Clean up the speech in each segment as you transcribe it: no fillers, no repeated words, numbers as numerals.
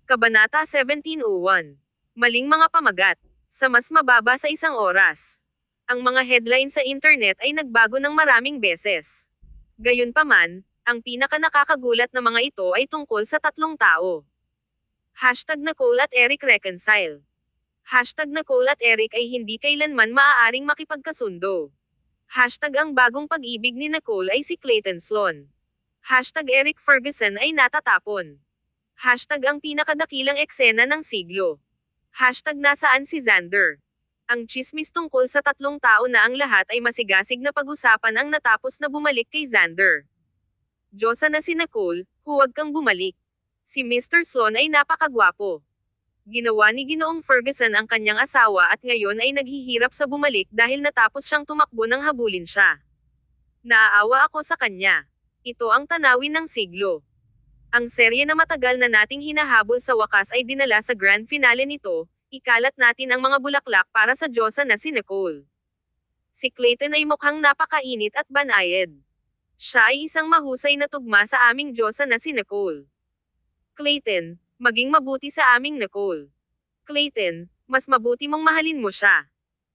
Kabanata 1701. Maling mga pamagat. Sa mas mababa sa isang oras. Ang mga headline sa internet ay nagbago ng maraming beses. Gayunpaman, ang pinaka-nakakagulat na mga ito ay tungkol sa tatlong tao. Hashtag Nicole at Eric reconcile. Hashtag Nicole at Eric ay hindi kailanman maaaring makipagkasundo. Hashtag ang bagong pag-ibig ni Nicole ay si Clayton Sloan. Hashtag Eric Ferguson ay natatapon. Hashtag ang pinakadakilang eksena ng siglo. Hashtag nasaan si Xander. Ang tsismis tungkol sa tatlong tao na ang lahat ay masigasig na pag-usapan ang natapos na bumalik kay Xander. Diyosa na si Nicole, huwag kang bumalik. Si Mr. Sloan ay napakagwapo. Ginawa ni Ginoong Ferguson ang kanyang asawa at ngayon ay naghihirap sa bumalik dahil natapos siyang tumakbo nang habulin siya. Naaawa ako sa kanya. Ito ang tanawin ng siglo. Ang serye na matagal na nating hinahabol sa wakas ay dinala sa grand finale nito, ikalat natin ang mga bulaklak para sa diyosa na si Nicole. Si Clayton ay mukhang napakainit at banayad. Siya ay isang mahusay na tugma sa aming diyosa na si Nicole. Clayton, maging mabuti sa aming Nicole. Clayton, mas mabuti mong mahalin mo siya.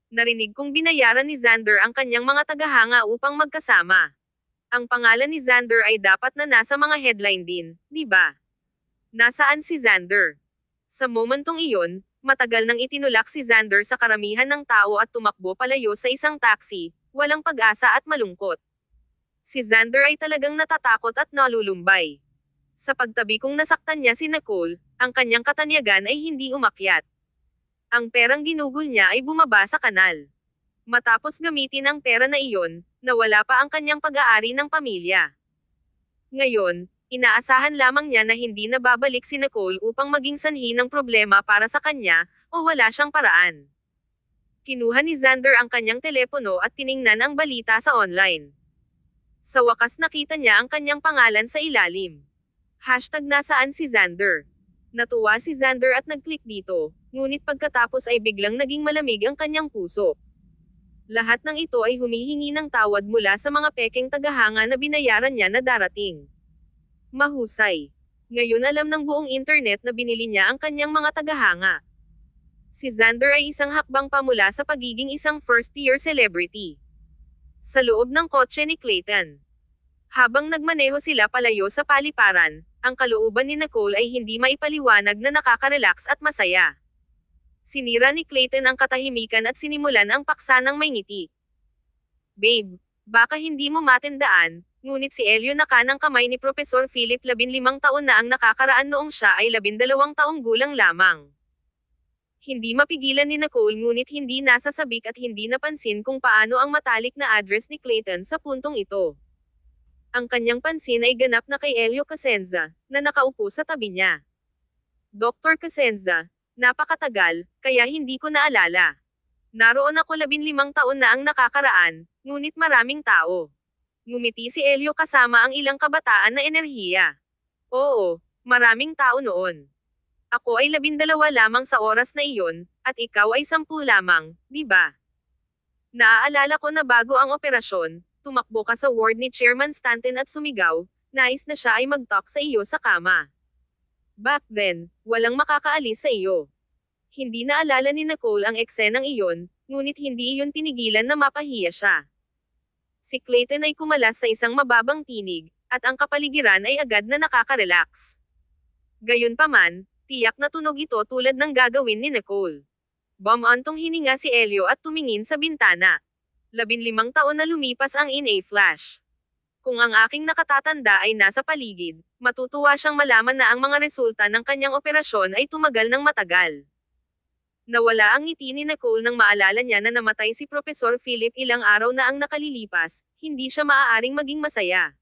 Narinig kong binayaran ni Xander ang kanyang mga tagahanga upang magkasama. Ang pangalan ni Xander ay dapat na nasa mga headline din, di ba? Nasaan si Xander? Sa momentong iyon, matagal nang itinulak si Xander sa karamihan ng tao at tumakbo palayo sa isang taxi, walang pag-asa at malungkot. Si Xander ay talagang natatakot at nalulumbay. Sa pagtabi kong nasaktan niya si Nicole, ang kanyang katanyagan ay hindi umakyat. Ang perang ginugol niya ay bumaba sa kanal. Matapos gamitin ang pera na iyon, nawala pa ang kanyang pag-aari ng pamilya. Ngayon, inaasahan lamang niya na hindi na babalik si Nicole upang maging sanhi ng problema para sa kanya, o wala siyang paraan. Kinuha ni Xander ang kanyang telepono at tiningnan ang balita sa online. Sa wakas nakita niya ang kanyang pangalan sa ilalim. Hashtag nasaan si Xander. Natuwa si Xander at nag-click dito, ngunit pagkatapos ay biglang naging malamig ang kanyang puso. Lahat ng ito ay humihingi ng tawad mula sa mga pekeng tagahanga na binayaran niya na darating. Mahusay. Ngayon alam ng buong internet na binili niya ang kanyang mga tagahanga. Si Xander ay isang hakbang pa mula sa pagiging isang first-tier celebrity. Sa loob ng kotse ni Clayton. Habang nagmaneho sila palayo sa paliparan, ang kalooban ni Nicole ay hindi maipaliwanag na nakaka-relax at masaya. Sinira ni Clayton ang katahimikan at sinimulan ang paksa ng may ngiti. Babe, baka hindi mo matandaan, ngunit si Elio na kanang kamay ni Professor Philip 15 taon na ang nakakaraan noong siya ay 12 taong gulang lamang. Hindi mapigilan ni Nicole ngunit hindi nasasabik at hindi napansin kung paano ang matalik na address ni Clayton sa puntong ito. Ang kanyang pansin ay ganap na kay Elio Casenza, na nakaupo sa tabi niya. Dr. Casenza, napakatagal, kaya hindi ko naalala. Naroon ako 15 taon na ang nakakaraan, ngunit maraming tao. Ngumiti si Elio kasama ang ilang kabataan na enerhiya. Oo, maraming tao noon. Ako ay 12 lamang sa oras na iyon, at ikaw ay 10 lamang, di ba? Naaalala ko na bago ang operasyon, tumakbo ka sa ward ni Chairman Stanton at sumigaw, nais na siya ay mag-talk sa iyo sa kama. Back then, walang makakaalis sa iyo. Hindi naalala ni Nicole ang eksenang iyon, ngunit hindi iyon pinigilan na mapahiya siya. Si Clayton ay kumalas sa isang mababang tinig, at ang kapaligiran ay agad na nakaka-relax. Gayunpaman, tiyak na tunog ito tulad ng gagawin ni Nicole. Bumantong hininga si Elio at tumingin sa bintana. 15 taon na lumipas ang in a flash. Kung ang aking nakatatanda ay nasa paligid, matutuwa siyang malaman na ang mga resulta ng kanyang operasyon ay tumagal ng matagal. Nawala ang ngiti ni Nicole nang maalala niya na namatay si Professor Philip ilang araw na ang nakalilipas, hindi siya maaaring maging masaya.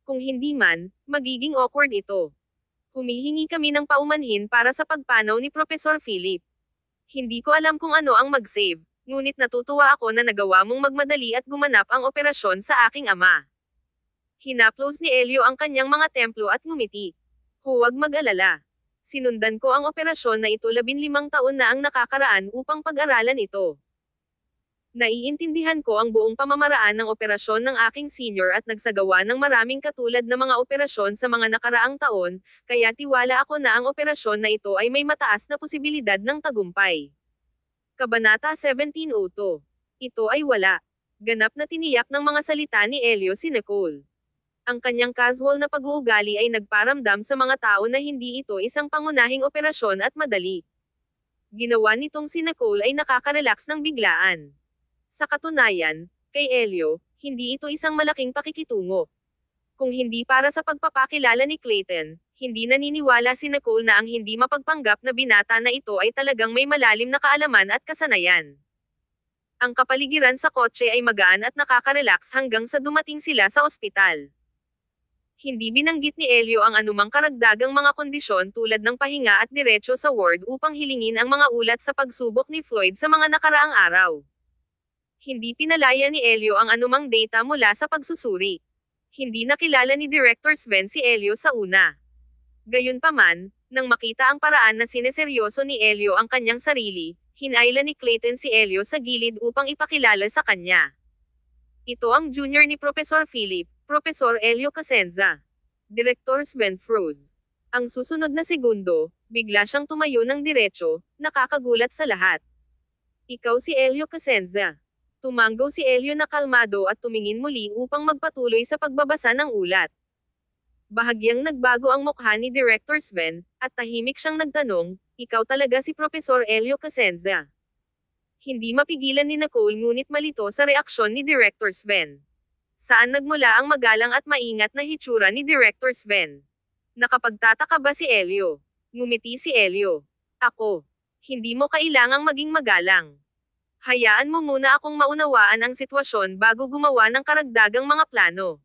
Kung hindi man, magiging awkward ito. Humihingi kami ng paumanhin para sa pagpanaw ni Professor Philip. Hindi ko alam kung ano ang mag-save. Ngunit natutuwa ako na nagawa mong magmadali at gumanap ang operasyon sa aking ama. Hinaplos ni Elio ang kanyang mga templo at ngumiti. Huwag mag-alala. Sinundan ko ang operasyon na ito 15 taon na ang nakakaraan upang pag-aralan ito. Naiintindihan ko ang buong pamamaraan ng operasyon ng aking senior at nagsagawa ng maraming katulad na mga operasyon sa mga nakaraang taon, kaya tiwala ako na ang operasyon na ito ay may mataas na posibilidad ng tagumpay. Kabanata 1702. Ito ay wala. Ganap na tiniyak ng mga salita ni Elio si Nicole. Ang kanyang casual na pag-uugali ay nagparamdam sa mga tao na hindi ito isang pangunahing operasyon at madali. Ginawa nitong si Nicole ay nakaka-relax ng biglaan. Sa katunayan, kay Elio, hindi ito isang malaking pakikitungo. Kung hindi para sa pagpapakilala ni Clayton, hindi naniniwala si Nicole na ang hindi mapagpanggap na binata na ito ay talagang may malalim na kaalaman at kasanayan. Ang kapaligiran sa kotse ay magaan at nakaka-relax hanggang sa dumating sila sa ospital. Hindi binanggit ni Elio ang anumang karagdagang mga kondisyon tulad ng pahinga at diretso sa ward upang hilingin ang mga ulat sa pagsubok ni Floyd sa mga nakaraang araw. Hindi pinalaya ni Elio ang anumang data mula sa pagsusuri. Hindi nakilala ni Director Sven si Elio sa una. Gayunpaman, nang makita ang paraan na sineseryoso ni Elio ang kanyang sarili, hinayla ni Clayton si Elio sa gilid upang ipakilala sa kanya. Ito ang junior ni Professor Philip, Professor Elio Casenza. Director Sven froze. Ang susunod na segundo, bigla siyang tumayo ng diretso, nakakagulat sa lahat. Ikaw si Elio Casenza. Tumanggaw si Elio na kalmado at tumingin muli upang magpatuloy sa pagbabasa ng ulat. Bahagyang nagbago ang mukha ni Director Sven, at tahimik siyang nagtanong, ikaw talaga si Professor Elio Casenza. Hindi mapigilan ni Nicole ngunit malito sa reaksyon ni Director Sven. Saan nagmula ang magalang at maingat na hitsura ni Director Sven? Nakapagtataka ba si Elio? Ngumiti si Elio. Ako. Hindi mo kailangang maging magalang. Hayaan mo muna akong maunawaan ang sitwasyon bago gumawa ng karagdagang mga plano.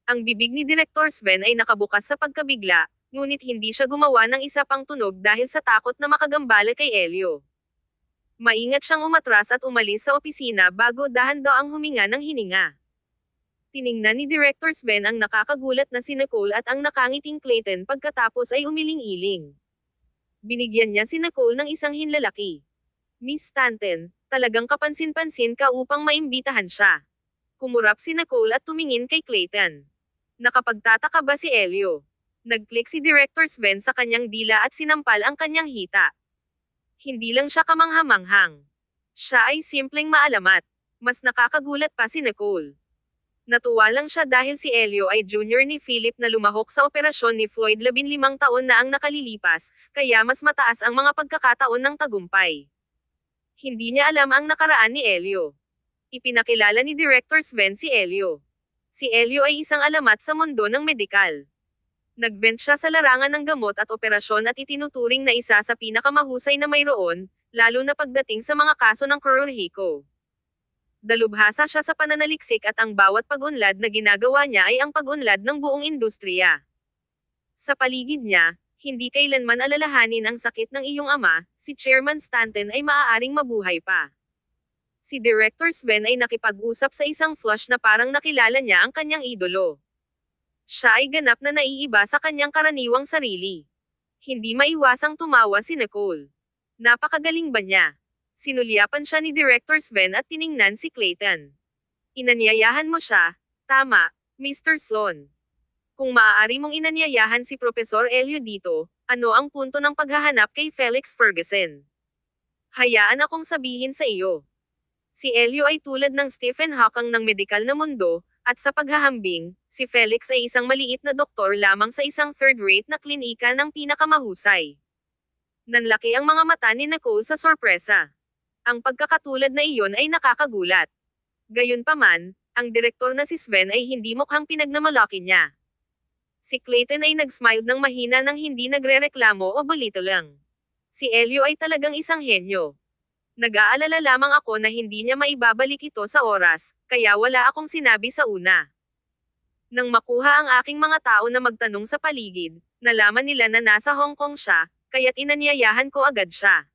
Ang bibig ni Director Sven ay nakabukas sa pagkabigla, ngunit hindi siya gumawa ng isa pang tunog dahil sa takot na makagambala kay Elio. Maingat siyang umatras at umalis sa opisina bago dahan-daang huminga ng hininga. Tiningnan ni Director Sven ang nakakagulat na si Nicole at ang nakangiting Clayton pagkatapos ay umiling-iling. Binigyan niya si Nicole ng isang hinlalaki. Miss Stanton, talagang kapansin-pansin ka upang maimbitahan siya. Kumurap si Nicole at tumingin kay Clayton. Nakapagtataka ba si Elio? Nag-click si Director Sven sa kanyang dila at sinampal ang kanyang hita. Hindi lang siya kamanghamanghang. Siya ay simpleng maalamat. Mas nakakagulat pa si Nicole. Natuwa lang siya dahil si Elio ay junior ni Philip na lumahok sa operasyon ni Floyd 15 taon na ang nakalilipas, kaya mas mataas ang mga pagkakataon ng tagumpay. Hindi niya alam ang nakaraan ni Elio. Ipinakilala ni Director Sven si Elio. Si Elio ay isang alamat sa mundo ng medikal. Nag-vent siya sa larangan ng gamot at operasyon at itinuturing na isa sa pinakamahusay na mayroon, lalo na pagdating sa mga kaso ng Kurohiko. Dalubhasa siya sa pananaliksik at ang bawat pag-unlad na ginagawa niya ay ang pag-unlad ng buong industriya. Sa paligid niya, hindi kailanman alalahanin ang sakit ng iyong ama, si Chairman Stanton ay maaaring mabuhay pa. Si Director Sven ay nakipag-usap sa isang flush na parang nakilala niya ang kanyang idolo. Siya ay ganap na naiiba sa kanyang karaniwang sarili. Hindi maiwasang tumawa si Nicole. Napakagaling ba niya? Sinulyapan siya ni Director Sven at tiningnan si Clayton. Inanyayahan mo siya, tama, Mr. Sloan. Kung maaari mong inanyayahan si Professor Elio dito, ano ang punto ng paghahanap kay Felix Ferguson? Hayaan akong sabihin sa iyo. Si Elio ay tulad ng Stephen Hawking ng medikal na mundo, at sa paghahambing, si Felix ay isang maliit na doktor lamang sa isang third-rate na klinika ng pinakamahusay. Nanlaki ang mga mata ni Nicole sa sorpresa. Ang pagkakatulad na iyon ay nakakagulat. Gayunpaman, ang direktor na si Sven ay hindi mukhang pinagmamalaki niya. Si Clayton ay nag-smile ng mahina nang hindi nagrereklamo o balito lang. Si Elio ay talagang isang henyo. Nag-aalala lamang ako na hindi niya maibabalik ito sa oras, kaya wala akong sinabi sa una. Nang makuha ang aking mga tao na magtanong sa paligid, nalaman nila na nasa Hong Kong siya, kaya't inanyayahan ko agad siya.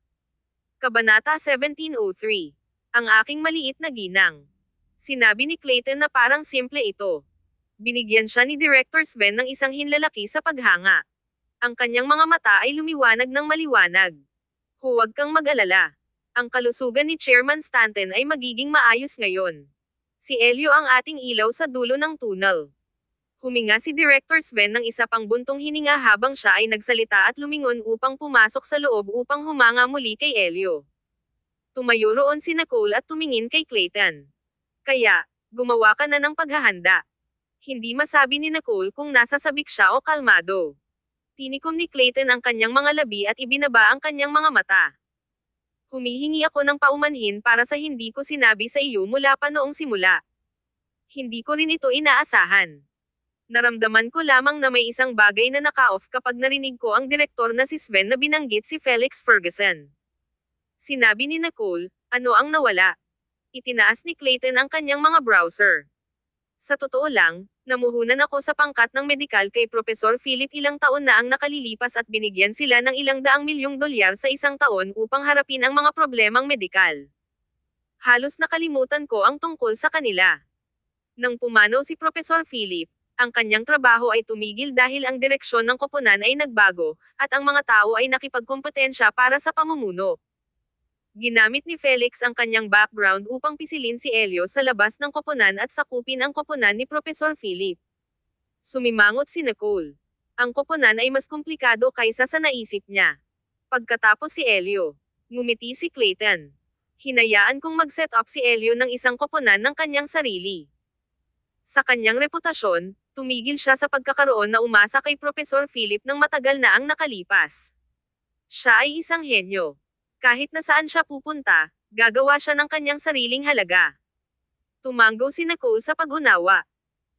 Kabanata 1703. Ang aking maliit na ginang. Sinabi ni Clayton na parang simple ito. Binigyan siya ni Director Sven ng isang hinlalaki sa paghanga. Ang kanyang mga mata ay lumiwanag ng maliwanag. Huwag kang mag-alala. Ang kalusugan ni Chairman Stanton ay magiging maayos ngayon. Si Elio ang ating ilaw sa dulo ng tunnel. Huminga si Director Sven ng isa pang buntong hininga habang siya ay nagsalita at lumingon upang pumasok sa loob upang humanga muli kay Elio. Tumayo roon si Nicole at tumingin kay Clayton. Kaya, gumawa ka na ng paghahanda. Hindi masabi ni Nicole kung nasa sabik siya o kalmado. Tinikom ni Clayton ang kanyang mga labi at ibinaba ang kanyang mga mata. Humihingi ako ng paumanhin para sa hindi ko sinabi sa iyo mula pa noong simula. Hindi ko rin ito inaasahan. Naramdaman ko lamang na may isang bagay na naka-off kapag narinig ko ang direktor na si Sven na binanggit si Felix Ferguson. Sinabi ni Nicole, ano ang nawala? Itinaas ni Clayton ang kanyang mga browser. Sa totoo lang, namuhunan ako sa pangkat ng medikal kay Professor Philip ilang taon na ang nakalilipas at binigyan sila ng ilang daang milyong dolyar sa isang taon upang harapin ang mga problemang medikal. Halos nakalimutan ko ang tungkol sa kanila. Nang pumanaw si Professor Philip, ang kanyang trabaho ay tumigil dahil ang direksyon ng koponan ay nagbago, at ang mga tao ay nakipagkompetensya para sa pamumuno. Ginamit ni Felix ang kanyang background upang pisilin si Elio sa labas ng koponan at sakupin ang koponan ni Professor Philip. Sumimangot si Nicole. Ang koponan ay mas komplikado kaysa sa naisip niya. Pagkatapos si Elio, ngumiti si Clayton. Hinayaan kong mag-set up si Elio ng isang koponan ng kanyang sarili. Sa kanyang reputasyon, tumigil siya sa pagkakaroon na umasa kay Professor Philip ng matagal na ang nakalipas. Siya ay isang henyo. Kahit na saan siya pupunta, gagawa siya ng kanyang sariling halaga. Tumanggo si Nicole sa pag-unawa.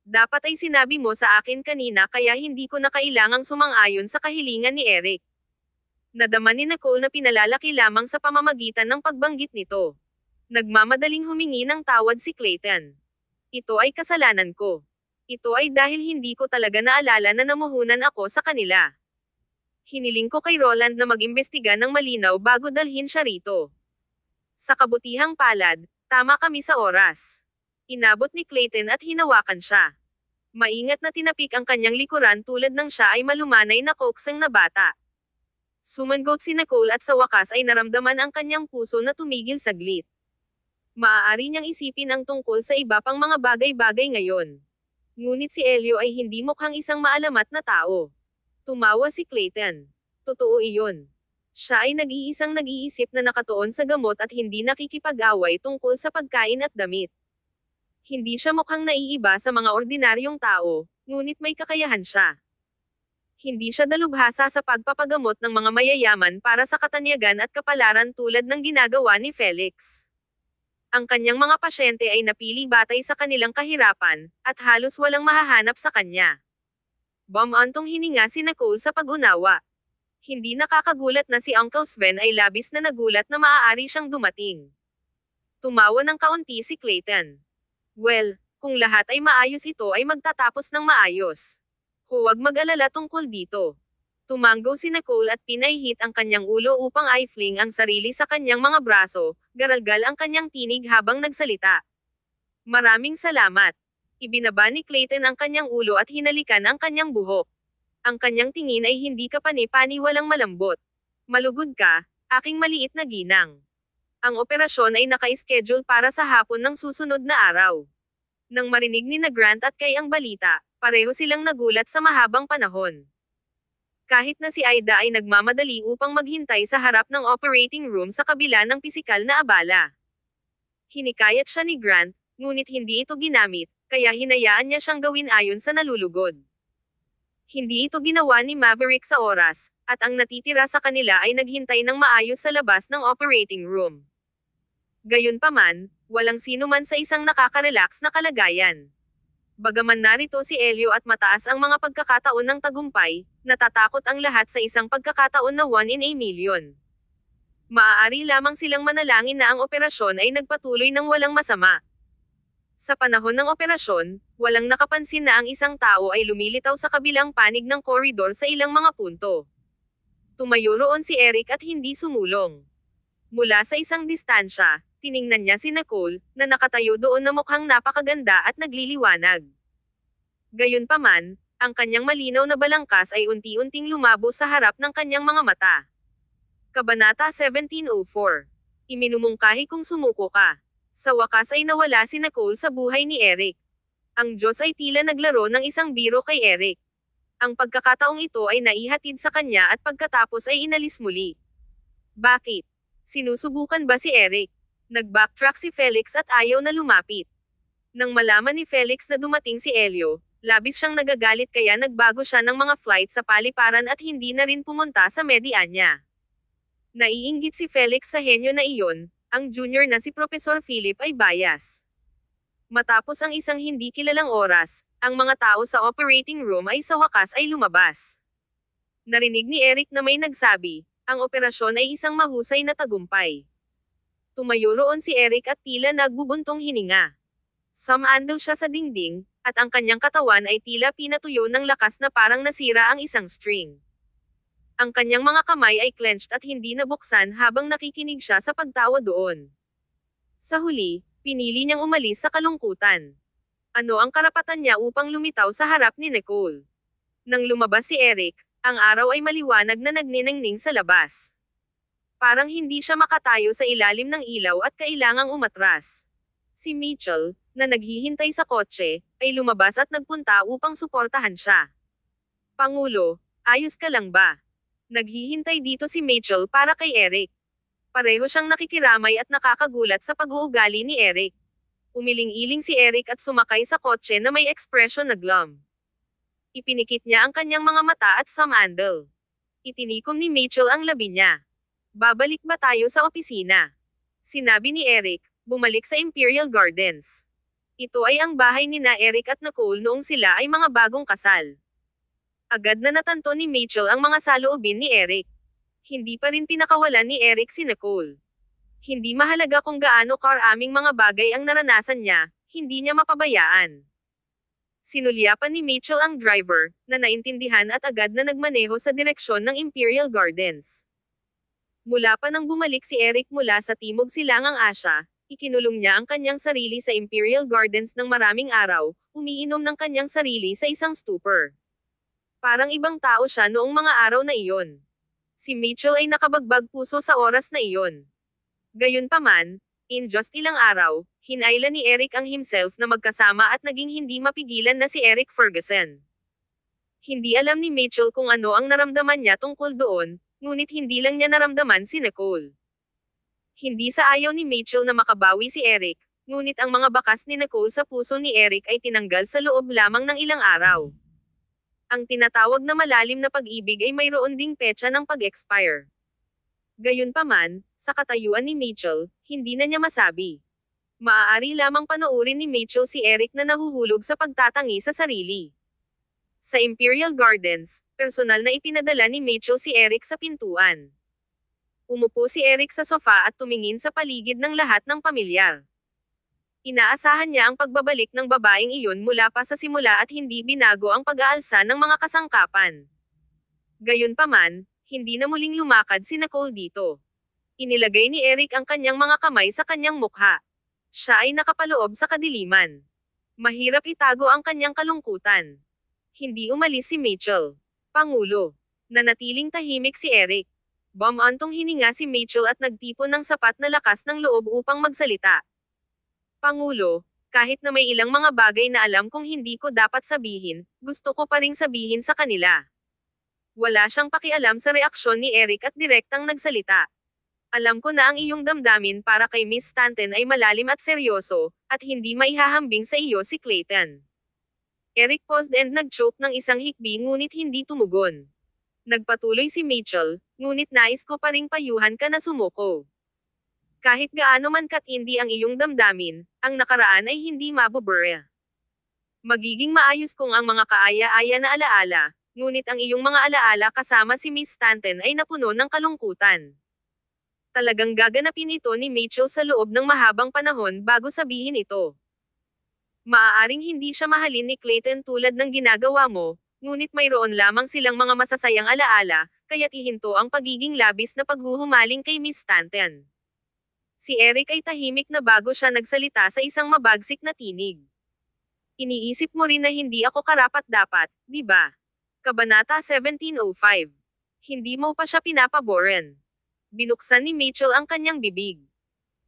Dapat ay sinabi mo sa akin kanina kaya hindi ko na kailangang sumang-ayon sa kahilingan ni Eric. Nadama ni Nicole na pinalalaki lamang sa pamamagitan ng pagbanggit nito. Nagmamadaling humingi ng tawad si Clayton. Ito ay kasalanan ko. Ito ay dahil hindi ko talaga naalala na namuhunan ako sa kanila. Hiniling ko kay Roland na mag-imbestiga ng malinaw bago dalhin siya rito. Sa kabutihang palad, tama kami sa oras. Inabot ni Clayton at hinawakan siya. Maingat na tinapik ang kanyang likuran tulad ng siya ay malumanay na koksang na bata. Sumangot si Nicole at sa wakas ay naramdaman ang kanyang puso na tumigil saglit. Maaari niyang isipin ang tungkol sa iba pang mga bagay-bagay ngayon. Ngunit si Elio ay hindi mukhang isang maalamat na tao. Tumawa si Clayton. Totoo iyon. Siya ay nag-iisang nag-iisip na nakatuon sa gamot at hindi nakikipag-away tungkol sa pagkain at damit. Hindi siya mukhang naiiba sa mga ordinaryong tao, ngunit may kakayahan siya. Hindi siya dalubhasa sa pagpapagamot ng mga mayayaman para sa katanyagan at kapalaran tulad ng ginagawa ni Felix. Ang kanyang mga pasyente ay napili batay sa kanilang kahirapan, at halos walang mahahanap sa kanya. Bumantong hininga si Nicole sa pag-unawa. Hindi nakakagulat na si Uncle Sven ay labis na nagulat na maaari siyang dumating. Tumawa ng kaunti si Clayton. Well, kung lahat ay maayos ito ay magtatapos ng maayos. Huwag mag-alala tungkol dito. Tumanggo si Nicole at pinaihit ang kanyang ulo upang i-fling ang sarili sa kanyang mga braso, garalgal ang kanyang tinig habang nagsalita. Maraming salamat. Ibinaba ni Clayton ang kanyang ulo at hinalikan ang kanyang buhok. Ang kanyang tingin ay hindi kapani-pani walang malambot. Malugod ka, aking maliit na ginang. Ang operasyon ay naka-schedule para sa hapon ng susunod na araw. Nang marinig ni na Grant at Kay ang balita, pareho silang nagulat sa mahabang panahon. Kahit na si Ida ay nagmamadali upang maghintay sa harap ng operating room sa kabila ng pisikal na abala. Hinikayat siya ni Grant, ngunit hindi ito ginamit, kaya hinayaan niya siyang gawin ayon sa nalulugod. Hindi ito ginawa ni Maverick sa oras, at ang natitira sa kanila ay naghintay ng maayos sa labas ng operating room. Gayunpaman, walang sino man sa isang nakaka-relax na kalagayan. Bagaman narito si Elio at mataas ang mga pagkakataon ng tagumpay, natatakot ang lahat sa isang pagkakataon na 1 in a million. Maaari lamang silang manalangin na ang operasyon ay nagpatuloy ng walang masama. Sa panahon ng operasyon, walang nakapansin na ang isang tao ay lumilitaw sa kabilang panig ng koridor sa ilang mga punto. Tumayo roon si Eric at hindi sumulong. Mula sa isang distansya, tiningnan niya si Nicole, na nakatayo doon na mukhang napakaganda at nagliliwanag. Gayunpaman, ang kanyang malinaw na balangkas ay unti-unting lumabo sa harap ng kanyang mga mata. Kabanata 1704. Iminumungkahi kung sumuko ka. Sa wakas ay nawala si Nicole sa buhay ni Eric. Ang Diyos ay tila naglaro ng isang biro kay Eric. Ang pagkakataong ito ay naihatid sa kanya at pagkatapos ay inalis muli. Bakit? Sinusubukan ba si Eric? Nag-backtrack si Felix at ayaw na lumapit. Nang malaman ni Felix na dumating si Elio, labis siyang nagagalit kaya nagbago siya ng mga flight sa paliparan at hindi na rin pumunta sa media niya. Naiinggit si Felix sa henyo na iyon, ang junior na si Professor Philip ay bias. Matapos ang isang hindi kilalang oras, ang mga tao sa operating room ay sa wakas ay lumabas. Narinig ni Eric na may nagsabi, ang operasyon ay isang mahusay na tagumpay. Tumayo roon si Eric at tila nagbubuntong hininga. Sumandal siya sa dingding, at ang kanyang katawan ay tila pinatuyo ng lakas na parang nasira ang isang string. Ang kanyang mga kamay ay clenched at hindi nabuksan habang nakikinig siya sa pagtawa doon. Sa huli, pinili niyang umalis sa kalungkutan. Ano ang karapatan niya upang lumitaw sa harap ni Nicole? Nang lumabas si Eric, ang araw ay maliwanag na nagniningning sa labas. Parang hindi siya makatayo sa ilalim ng ilaw at kailangang umatras. Si Mitchell, na naghihintay sa kotse, ay lumabas at nagpunta upang suportahan siya. Pangulo, ayos ka lang ba? Naghihintay dito si Mitchell para kay Eric. Pareho siyang nakikiramay at nakakagulat sa pag-uugali ni Eric. Umiling-iling si Eric at sumakay sa kotse na may ekspresyon na glum. Ipinikit niya ang kanyang mga mata at sumandal. Itinikom ni Mitchell ang labi niya. Babalik ba tayo sa opisina? Sinabi ni Eric, bumalik sa Imperial Gardens. Ito ay ang bahay ni na Eric at Nicole noong sila ay mga bagong kasal. Agad na natanto ni Mitchell ang mga saloobin ni Eric. Hindi pa rin pinakawalan ni Eric si Nicole. Hindi mahalaga kung gaano karaming mga bagay ang naranasan niya, hindi niya mapabayaan. Sinulyapan ni Mitchell ang driver, na naintindihan at agad na nagmaneho sa direksyon ng Imperial Gardens. Mula pa nang bumalik si Eric mula sa Timog Silangang Asya, ikinulong niya ang kanyang sarili sa Imperial Gardens ng maraming araw, umiinom ng kanyang sarili sa isang stupor. Parang ibang tao siya noong mga araw na iyon. Si Mitchell ay nakabagbag puso sa oras na iyon. Gayunpaman, in just ilang araw, hinayla ni Eric ang himself na magkasama at naging hindi mapigilan na si Eric Ferguson. Hindi alam ni Mitchell kung ano ang naramdaman niya tungkol doon, ngunit hindi lang niya naramdaman si Nicole. Hindi sa ayaw ni Mitchell na makabawi si Eric, ngunit ang mga bakas ni Nicole sa puso ni Eric ay tinanggal sa loob lamang ng ilang araw. Ang tinatawag na malalim na pag-ibig ay mayroon ding petsa ng pag-expire. Gayunpaman, sa katayuan ni Mitchell, hindi na niya masabi. Maaari lamang panoorin ni Mitchell si Eric na nahuhulog sa pagtatangi sa sarili. Sa Imperial Gardens, personal na ipinadala ni Mitchell si Eric sa pintuan. Umupo si Eric sa sofa at tumingin sa paligid ng lahat ng pamilyar. Inaasahan niya ang pagbabalik ng babaeng iyon mula pa sa simula at hindi binago ang pag-aalsa ng mga kasangkapan. Gayunpaman, hindi na muling lumakad si Nicole dito. Inilagay ni Eric ang kanyang mga kamay sa kanyang mukha. Siya ay nakapaloob sa kadiliman. Mahirap itago ang kanyang kalungkutan. Hindi umalis si Mitchell. Pangulo. Nanatiling tahimik si Eric. Bumantong hininga si Mitchell at nagtipon ng sapat na lakas ng loob upang magsalita. Pangulo, kahit na may ilang mga bagay na alam kong hindi ko dapat sabihin, gusto ko pa ring sabihin sa kanila. Wala siyang pakialam sa reaksyon ni Eric at direktang nagsalita. Alam ko na ang iyong damdamin para kay Miss Stanton ay malalim at seryoso, at hindi maihahambing sa iyo si Clayton. Eric paused and nag-choke ng isang hikbi ngunit hindi tumugon. Nagpatuloy si Mitchell, ngunit nais ko pa ring payuhan ka na sumuko. Kahit gaano man katindi ang iyong damdamin, ang nakaraan ay hindi mabubura. Magiging maayos kung ang mga kaaya-aya na alaala, ngunit ang iyong mga alaala kasama si Miss Stanton ay napuno ng kalungkutan. Talagang gaganapin ito ni Mitchell sa loob ng mahabang panahon bago sabihin ito. Maaaring hindi siya mahalin ni Clayton tulad ng ginagawa mo, ngunit mayroon lamang silang mga masasayang alaala, kaya't ihinto ang pagiging labis na paghuhumaling kay Miss Stanton. Si Eric ay tahimik na bago siya nagsalita sa isang mabagsik na tinig. Iniisip mo rin na hindi ako karapat-dapat, di ba? Kabanata 1705. Hindi mo pa siya pinapaboran. Binuksan ni Mitchell ang kanyang bibig.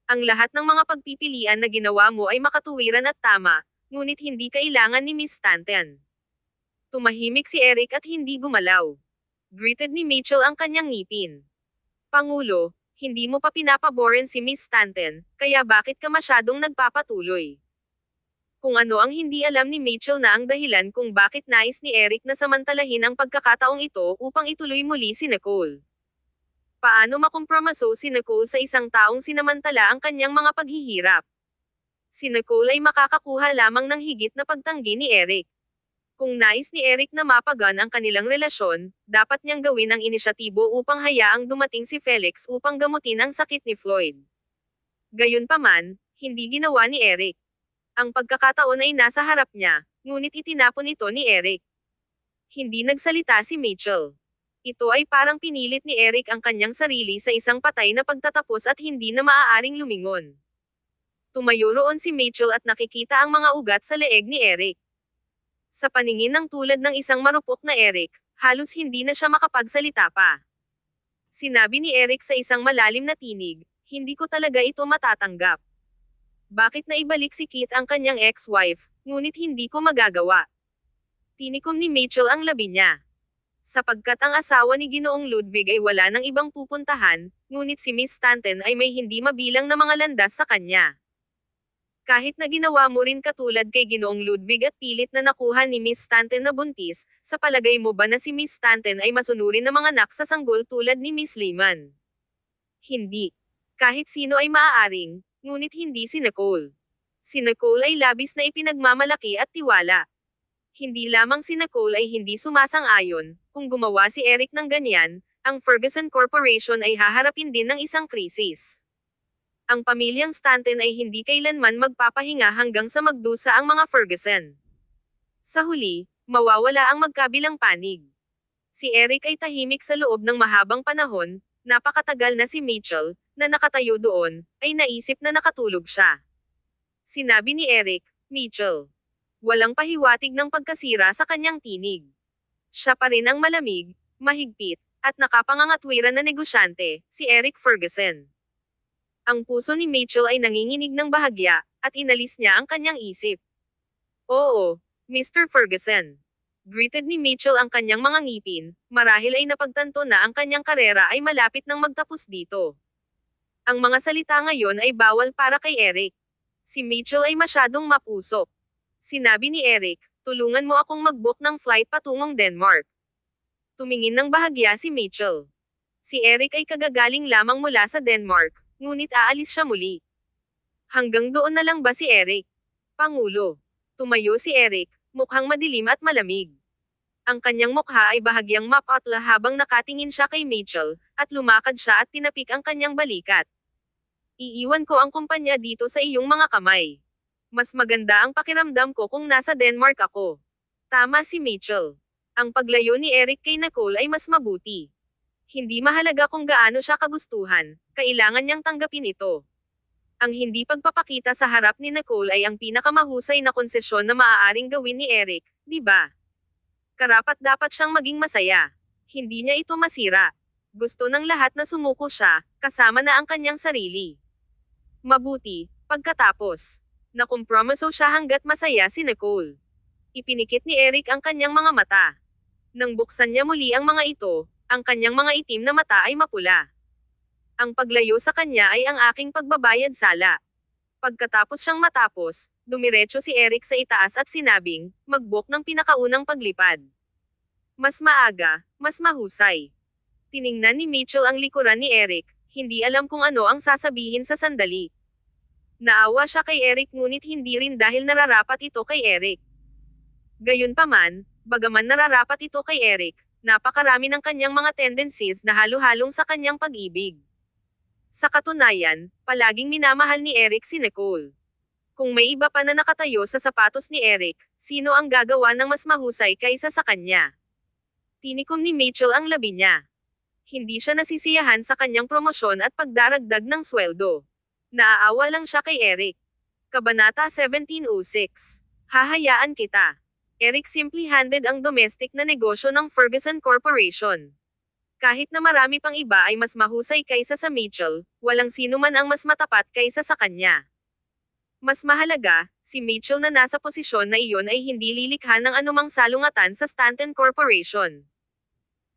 Ang lahat ng mga pagpipilian na ginawa mo ay makatuwiran at tama, ngunit hindi kailangan ni Miss Stanton. Tumahimik si Eric at hindi gumalaw. Greeted ni Mitchell ang kanyang ngipin. Pangulo, hindi mo pa pinapaboren si Miss Stanton, kaya bakit ka masyadong nagpapatuloy? Kung ano ang hindi alam ni Mitchell na ang dahilan kung bakit nais ni Eric na samantalahin ang pagkakataong ito upang ituloy muli si Nicole. Paano makompromiso si Nicole sa isang taong sinamantala ang kanyang mga paghihirap? Si Nicole ay makakakuha lamang ng higit na pagtanggi ni Eric. Kung nais ni Eric na mapagan ang kanilang relasyon, dapat niyang gawin ang inisyatibo upang hayaang dumating si Felix upang gamutin ang sakit ni Floyd. Gayunpaman, hindi ginawa ni Eric. Ang pagkakataon ay nasa harap niya, ngunit itinapon ito ni Eric. Hindi nagsalita si Mitchell. Ito ay parang pinilit ni Eric ang kanyang sarili sa isang patay na pagtatapos at hindi na maaaring lumingon. Tumayo roon si Mitchell at nakikita ang mga ugat sa leeg ni Eric. Sa paningin ng tulad ng isang marupok na Eric, halos hindi na siya makapagsalita pa. Sinabi ni Eric sa isang malalim na tinig, "Hindi ko talaga ito matatanggap. Bakit na ibalik si Keith ang kanyang ex-wife, ngunit hindi ko magagawa?" Tinikom ni Mitchell ang labi niya. Sapagkat ang asawa ni Ginoong Ludwig ay wala ng ibang pupuntahan, ngunit si Miss Stanton ay may hindi mabilang na mga landas sa kanya. Kahit na ginawa mo rin katulad kay Ginoong Ludwig at pilit na nakuha ni Miss Stanton na buntis, sa palagay mo ba na si Miss Stanton ay masunurin na mga anak sa sanggol tulad ni Miss Lehman? Hindi. Kahit sino ay maaaring, ngunit hindi si Nicole. Si Nicole ay labis na ipinagmamalaki at tiwala. Hindi lamang si Nicole ay hindi sumasang-ayon, kung gumawa si Eric ng ganyan, ang Ferguson Corporation ay haharapin din ng isang krisis. Ang pamilyang Stanton ay hindi kailanman magpapahinga hanggang sa magdusa ang mga Ferguson. Sa huli, mawawala ang magkabilang panig. Si Eric ay tahimik sa loob ng mahabang panahon, napakatagal na si Mitchell, na nakatayo doon, ay naisip na nakatulog siya. Sinabi ni Eric, "Mitchell." Walang pahiwatig ng pagkasira sa kanyang tinig. Siya pa rin ang malamig, mahigpit, at nakapangangatwiran na negosyante, si Eric Ferguson. Ang puso ni Mitchell ay nanginginig ng bahagya, at inalis niya ang kanyang isip. "Oo, Mr. Ferguson." Greeted ni Mitchell ang kanyang mga ngipin, marahil ay napagtanto na ang kanyang karera ay malapit nang magtapos dito. Ang mga salita ngayon ay bawal para kay Eric. Si Mitchell ay masyadong mapusok. Sinabi ni Eric, "Tulungan mo akong mag-book ng flight patungong Denmark." Tumingin ng bahagya si Mitchell. Si Eric ay kagagaling lamang mula sa Denmark, ngunit aalis siya muli. Hanggang doon na lang ba si Eric? Pangulo. Tumayo si Eric, mukhang madilim at malamig. Ang kanyang mukha ay bahagyang mapatla habang nakatingin siya kay Mitchell, at lumakad siya at tinapik ang kanyang balikat. "Iiwan ko ang kumpanya dito sa iyong mga kamay. Mas maganda ang pakiramdam ko kung nasa Denmark ako." Tama si Mitchell. Ang paglayo ni Eric kay Nicole ay mas mabuti. Hindi mahalaga kung gaano siya kagustuhan, kailangan niyang tanggapin ito. Ang hindi pagpapakita sa harap ni Nicole ay ang pinakamahusay na konsesyon na maaaring gawin ni Eric, di ba? Karapat-dapat siyang maging masaya. Hindi niya ito masira. Gusto ng lahat na sumuko siya, kasama na ang kanyang sarili. Mabuti, pagkatapos. Nakompromiso siya hanggat masaya si Nicole. Ipinikit ni Eric ang kanyang mga mata. Nang buksan niya muli ang mga ito, ang kanyang mga itim na mata ay mapula. "Ang paglayo sa kanya ay ang aking pagbabayad sala." Pagkatapos siyang matapos, dumiretso si Eric sa itaas at sinabing, "Mag-book ng pinakaunang paglipad." Mas maaga, mas mahusay. Tiningnan ni Mitchell ang likuran ni Eric, hindi alam kung ano ang sasabihin sa sandali. Naawa siya kay Eric ngunit hindi rin dahil nararapat ito kay Eric. Gayunpaman, bagaman nararapat ito kay Eric, napakarami ng kanyang mga tendencies na halo-halong sa kanyang pag-ibig. Sa katunayan, palaging minamahal ni Eric si Nicole. Kung may iba pa na nakatayo sa sapatos ni Eric, sino ang gagawa ng mas mahusay kaysa sa kanya? Tinikom ni Mitchell ang labi niya. Hindi siya nasisiyahan sa kanyang promosyon at pagdaragdag ng sweldo. Naaawa lang siya kay Eric. Kabanata 1706. Hahayaan kita. Eric simply handed ang domestic na negosyo ng Ferguson Corporation. Kahit na marami pang iba ay mas mahusay kaysa sa Mitchell, walang sino man ang mas matapat kaysa sa kanya. Mas mahalaga, si Mitchell na nasa posisyon na iyon ay hindi lilikha ng anumang salungatan sa Stanton Corporation.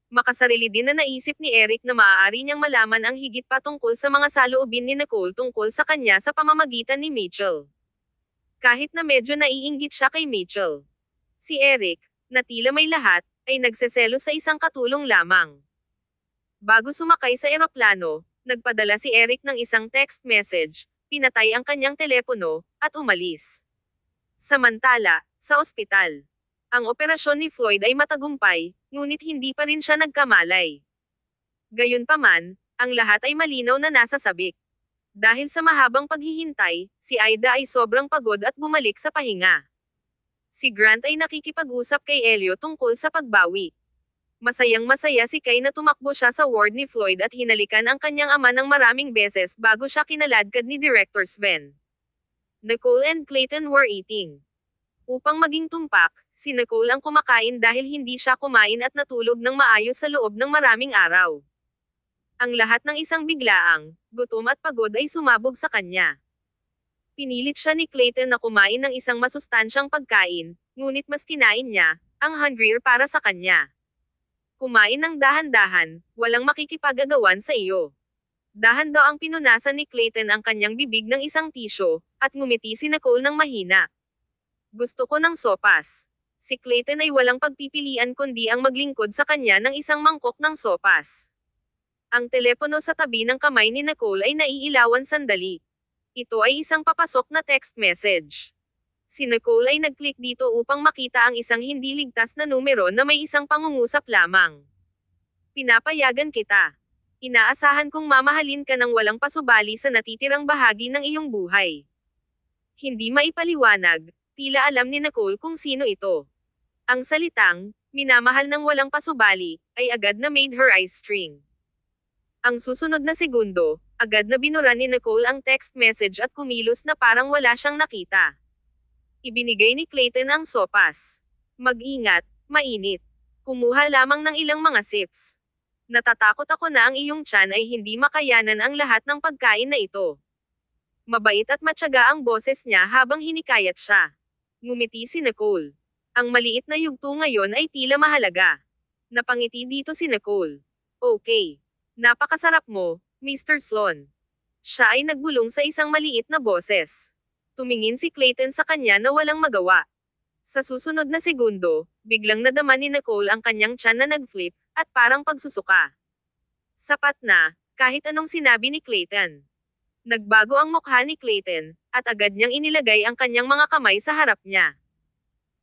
Makasarili din na naisip ni Eric na maaari niyang malaman ang higit pa tungkol sa mga saloobin ni Nicole tungkol sa kanya sa pamamagitan ni Mitchell. Kahit na medyo naiinggit siya kay Mitchell. Si Eric, na tila may lahat, ay nagseselos sa isang katulong lamang. Bago sumakay sa eroplano, nagpadala si Eric ng isang text message, pinatay ang kanyang telepono, at umalis. Samantala, sa ospital, ang operasyon ni Floyd ay matagumpay, ngunit hindi pa rin siya nagkamalay. Gayunpaman, ang lahat ay malinaw na nasa sabik. Dahil sa mahabang paghihintay, si Ida ay sobrang pagod at bumalik sa pahinga. Si Grant ay nakikipag-usap kay Elio tungkol sa pagbawi. Masayang-masaya si Kay na tumakbo siya sa ward ni Floyd at hinalikan ang kanyang ama ng maraming beses bago siya kinaladkad ni Director Sven. Nicole and Clayton were eating. Upang maging tumpak, si Nicole ang kumakain dahil hindi siya kumain at natulog ng maayos sa loob ng maraming araw. Ang lahat ng isang biglaang, gutom at pagod ay sumabog sa kanya. Pinilit siya ni Clayton na kumain ng isang masustansyang pagkain, ngunit mas kinain niya, ang hungrier para sa kanya. Kumain ng dahan-dahan, walang makikipag-agawan sa iyo. Dahan daw ang pinunasan ni Clayton ang kanyang bibig ng isang tisyo, at ngumiti si Nicole ng mahina. Gusto ko ng sopas. Si Clayton ay walang pagpipilian kundi ang maglingkod sa kanya ng isang mangkok ng sopas. Ang telepono sa tabi ng kamay ni Nicole ay naiilawan sandali. Ito ay isang papasok na text message. Si Nicole ay nag-click dito upang makita ang isang hindi ligtas na numero na may isang pangungusap lamang. Pinapayagan kita. Inaasahan kong mamahalin ka ng walang pasubali sa natitirang bahagi ng iyong buhay. Hindi maipaliwanag, tila alam ni Nicole kung sino ito. Ang salitang, minamahal ng walang pasubali, ay agad na made her eyes string. Ang susunod na segundo, agad na binura ni Nicole ang text message at kumilos na parang wala siyang nakita. Ibinigay ni Clayton ang sopas. Mag-ingat, mainit. Kumuha lamang ng ilang mga sips. Natatakot ako na ang iyong tiyan ay hindi makayanan ang lahat ng pagkain na ito. Mabait at matyaga ang boses niya habang hinikayat siya. Ngumiti si Nicole. Ang maliit na yugto ngayon ay tila mahalaga. Napangiti dito si Nicole. Okay. Napakasarap mo, Mr. Sloan. Siya ay nagbulong sa isang maliit na boses. Tumingin si Clayton sa kanya na walang magawa. Sa susunod na segundo, biglang nadama ni Nicole ang kanyang tiyan na nag-flip, at parang pagsusuka. Sapat na, kahit anong sinabi ni Clayton. Nagbago ang mukha ni Clayton, at agad niyang inilagay ang kanyang mga kamay sa harap niya.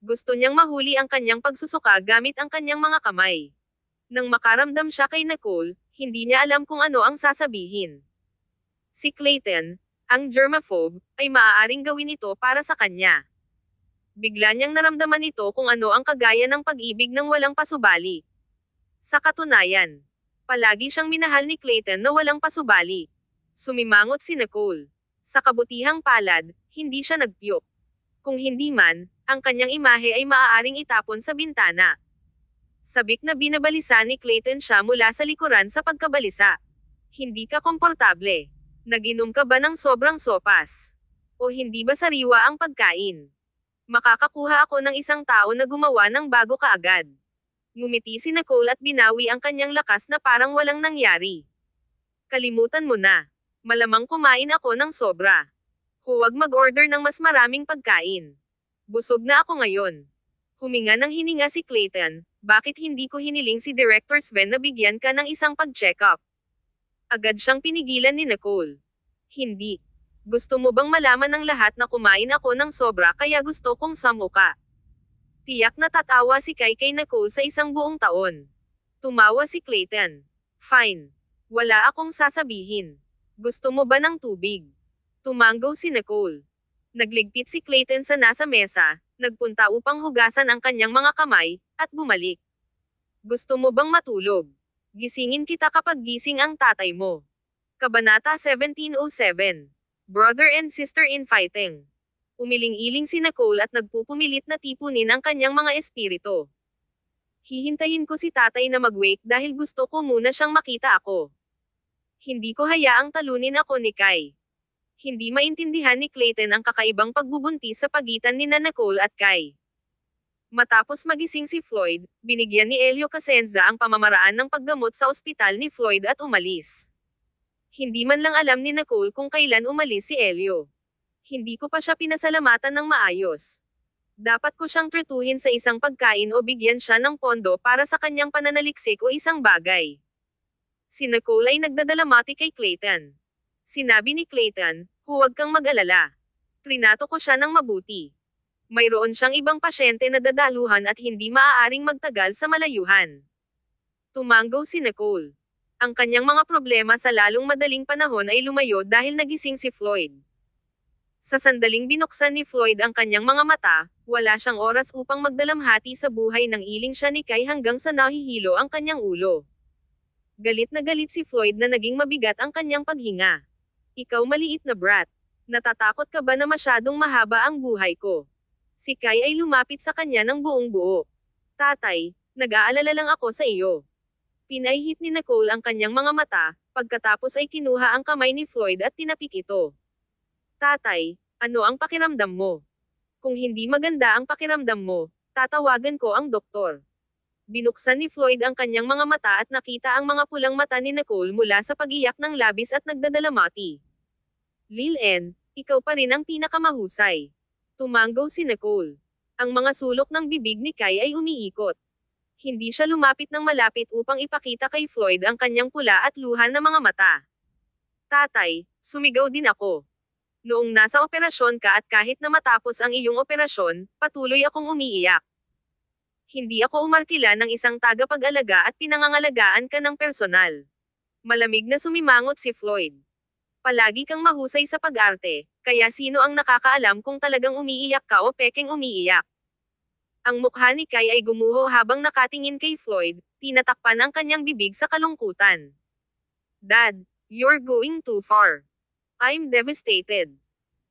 Gusto niyang mahuli ang kanyang pagsusuka gamit ang kanyang mga kamay. Nang makaramdam siya kay Nicole, hindi niya alam kung ano ang sasabihin. Si Clayton, ang germaphobe, ay maaaring gawin ito para sa kanya. Bigla niyang naramdaman ito kung ano ang kagaya ng pag-ibig ng walang pasubali. Sa katunayan, palagi siyang minahal ni Clayton na walang pasubali. Sumimangot si Nicole. Sa kabutihang palad, hindi siya nagpyok. Kung hindi man, ang kanyang imahe ay maaaring itapon sa bintana. Sabik na binabalisa ni Clayton siya mula sa likuran sa pagkabalisa. Hindi ka komportable. Nag-inom ka ba ng sobrang sopas? O hindi ba sariwa ang pagkain? Makakakuha ako ng isang tao na gumawa ng bago kaagad. Ngumiti si Nicole at binawi ang kanyang lakas na parang walang nangyari. Kalimutan mo na. Malamang kumain ako ng sobra. Huwag mag-order ng mas maraming pagkain. Busog na ako ngayon. Huminga ng hininga si Clayton, bakit hindi ko hiniling si Director Sven na bigyan ka ng isang pag-check-up? Agad siyang pinigilan ni Nicole. Hindi. Gusto mo bang malaman ng lahat na kumain ako ng sobra kaya gusto kong samuka? Tiyak na tatawa si Kay kay Nicole sa isang buong taon. Tumawa si Clayton. Fine. Wala akong sasabihin. Gusto mo ba ng tubig? Tumanggo si Nicole. Nagligpit si Clayton sa nasa mesa, nagpunta upang hugasan ang kanyang mga kamay, at bumalik. Gusto mo bang matulog? Gisingin kita kapag gising ang tatay mo. Kabanata 1707. Brother and sister in fighting. Umiling-iling si Nicole at nagpupumilit na tipunin ang kanyang mga espiritu. Hihintayin ko si tatay na mag-wake dahil gusto ko muna siyang makita ako. Hindi ko hayaang talunin ako ni Kai. Hindi maintindihan ni Clayton ang kakaibang pagbubuntis sa pagitan ni Nicole at Kai. Matapos magising si Floyd, binigyan ni Elio Casenza ang pamamaraan ng paggamot sa ospital ni Floyd at umalis. Hindi man lang alam ni Nicole kung kailan umalis si Elio. Hindi ko pa siya pinasalamatan ng maayos. Dapat ko siyang tretuhin sa isang pagkain o bigyan siya ng pondo para sa kanyang pananaliksik o isang bagay. Si Nicole ay nagdadalamati kay Clayton. Sinabi ni Clayton, huwag kang mag-alala. Trinato ko siya ng mabuti. Mayroon siyang ibang pasyente na dadaluhan at hindi maaaring magtagal sa malayuhan. Tumanggo si Nicole. Ang kanyang mga problema sa lalong madaling panahon ay lumayo dahil nagising si Floyd. Sa sandaling binuksan ni Floyd ang kanyang mga mata, wala siyang oras upang magdalamhati sa buhay nang iling siya ni Kai hanggang sa nahihilo ang kanyang ulo. Galit na galit si Floyd na naging mabigat ang kanyang paghinga. Ikaw maliit na brat. Natatakot ka ba na masyadong mahaba ang buhay ko? Si Kai ay lumapit sa kanya ng buong buo. Tatay, nag-aalala lang ako sa iyo. Pinaihit ni Nicole ang kanyang mga mata, pagkatapos ay kinuha ang kamay ni Floyd at tinapik ito. Tatay, ano ang pakiramdam mo? Kung hindi maganda ang pakiramdam mo, tatawagan ko ang doktor. Binuksan ni Floyd ang kanyang mga mata at nakita ang mga pulang mata ni Nicole mula sa pag-iyak ng labis at nagdadalamati. Lil-En, ikaw pa rin ang pinakamahusay. Tumanggo si Nicole. Ang mga sulok ng bibig ni Kai ay umiikot. Hindi siya lumapit ng malapit upang ipakita kay Floyd ang kanyang pula at luhan na mga mata. Tatay, sumigaw din ako. Noong nasa operasyon ka at kahit na matapos ang iyong operasyon, patuloy akong umiiyak. Hindi ako umarkila ng isang tagapag-alaga at pinangangalagaan ka ng personal. Malamig na sumimangot si Floyd. Palagi kang mahusay sa pag-arte, kaya sino ang nakakaalam kung talagang umiiyak ka o pekeng umiiyak? Ang mukha ni Kai ay gumuho habang nakatingin kay Floyd, tinatakpan ang kanyang bibig sa kalungkutan. Dad, you're going too far. I'm devastated.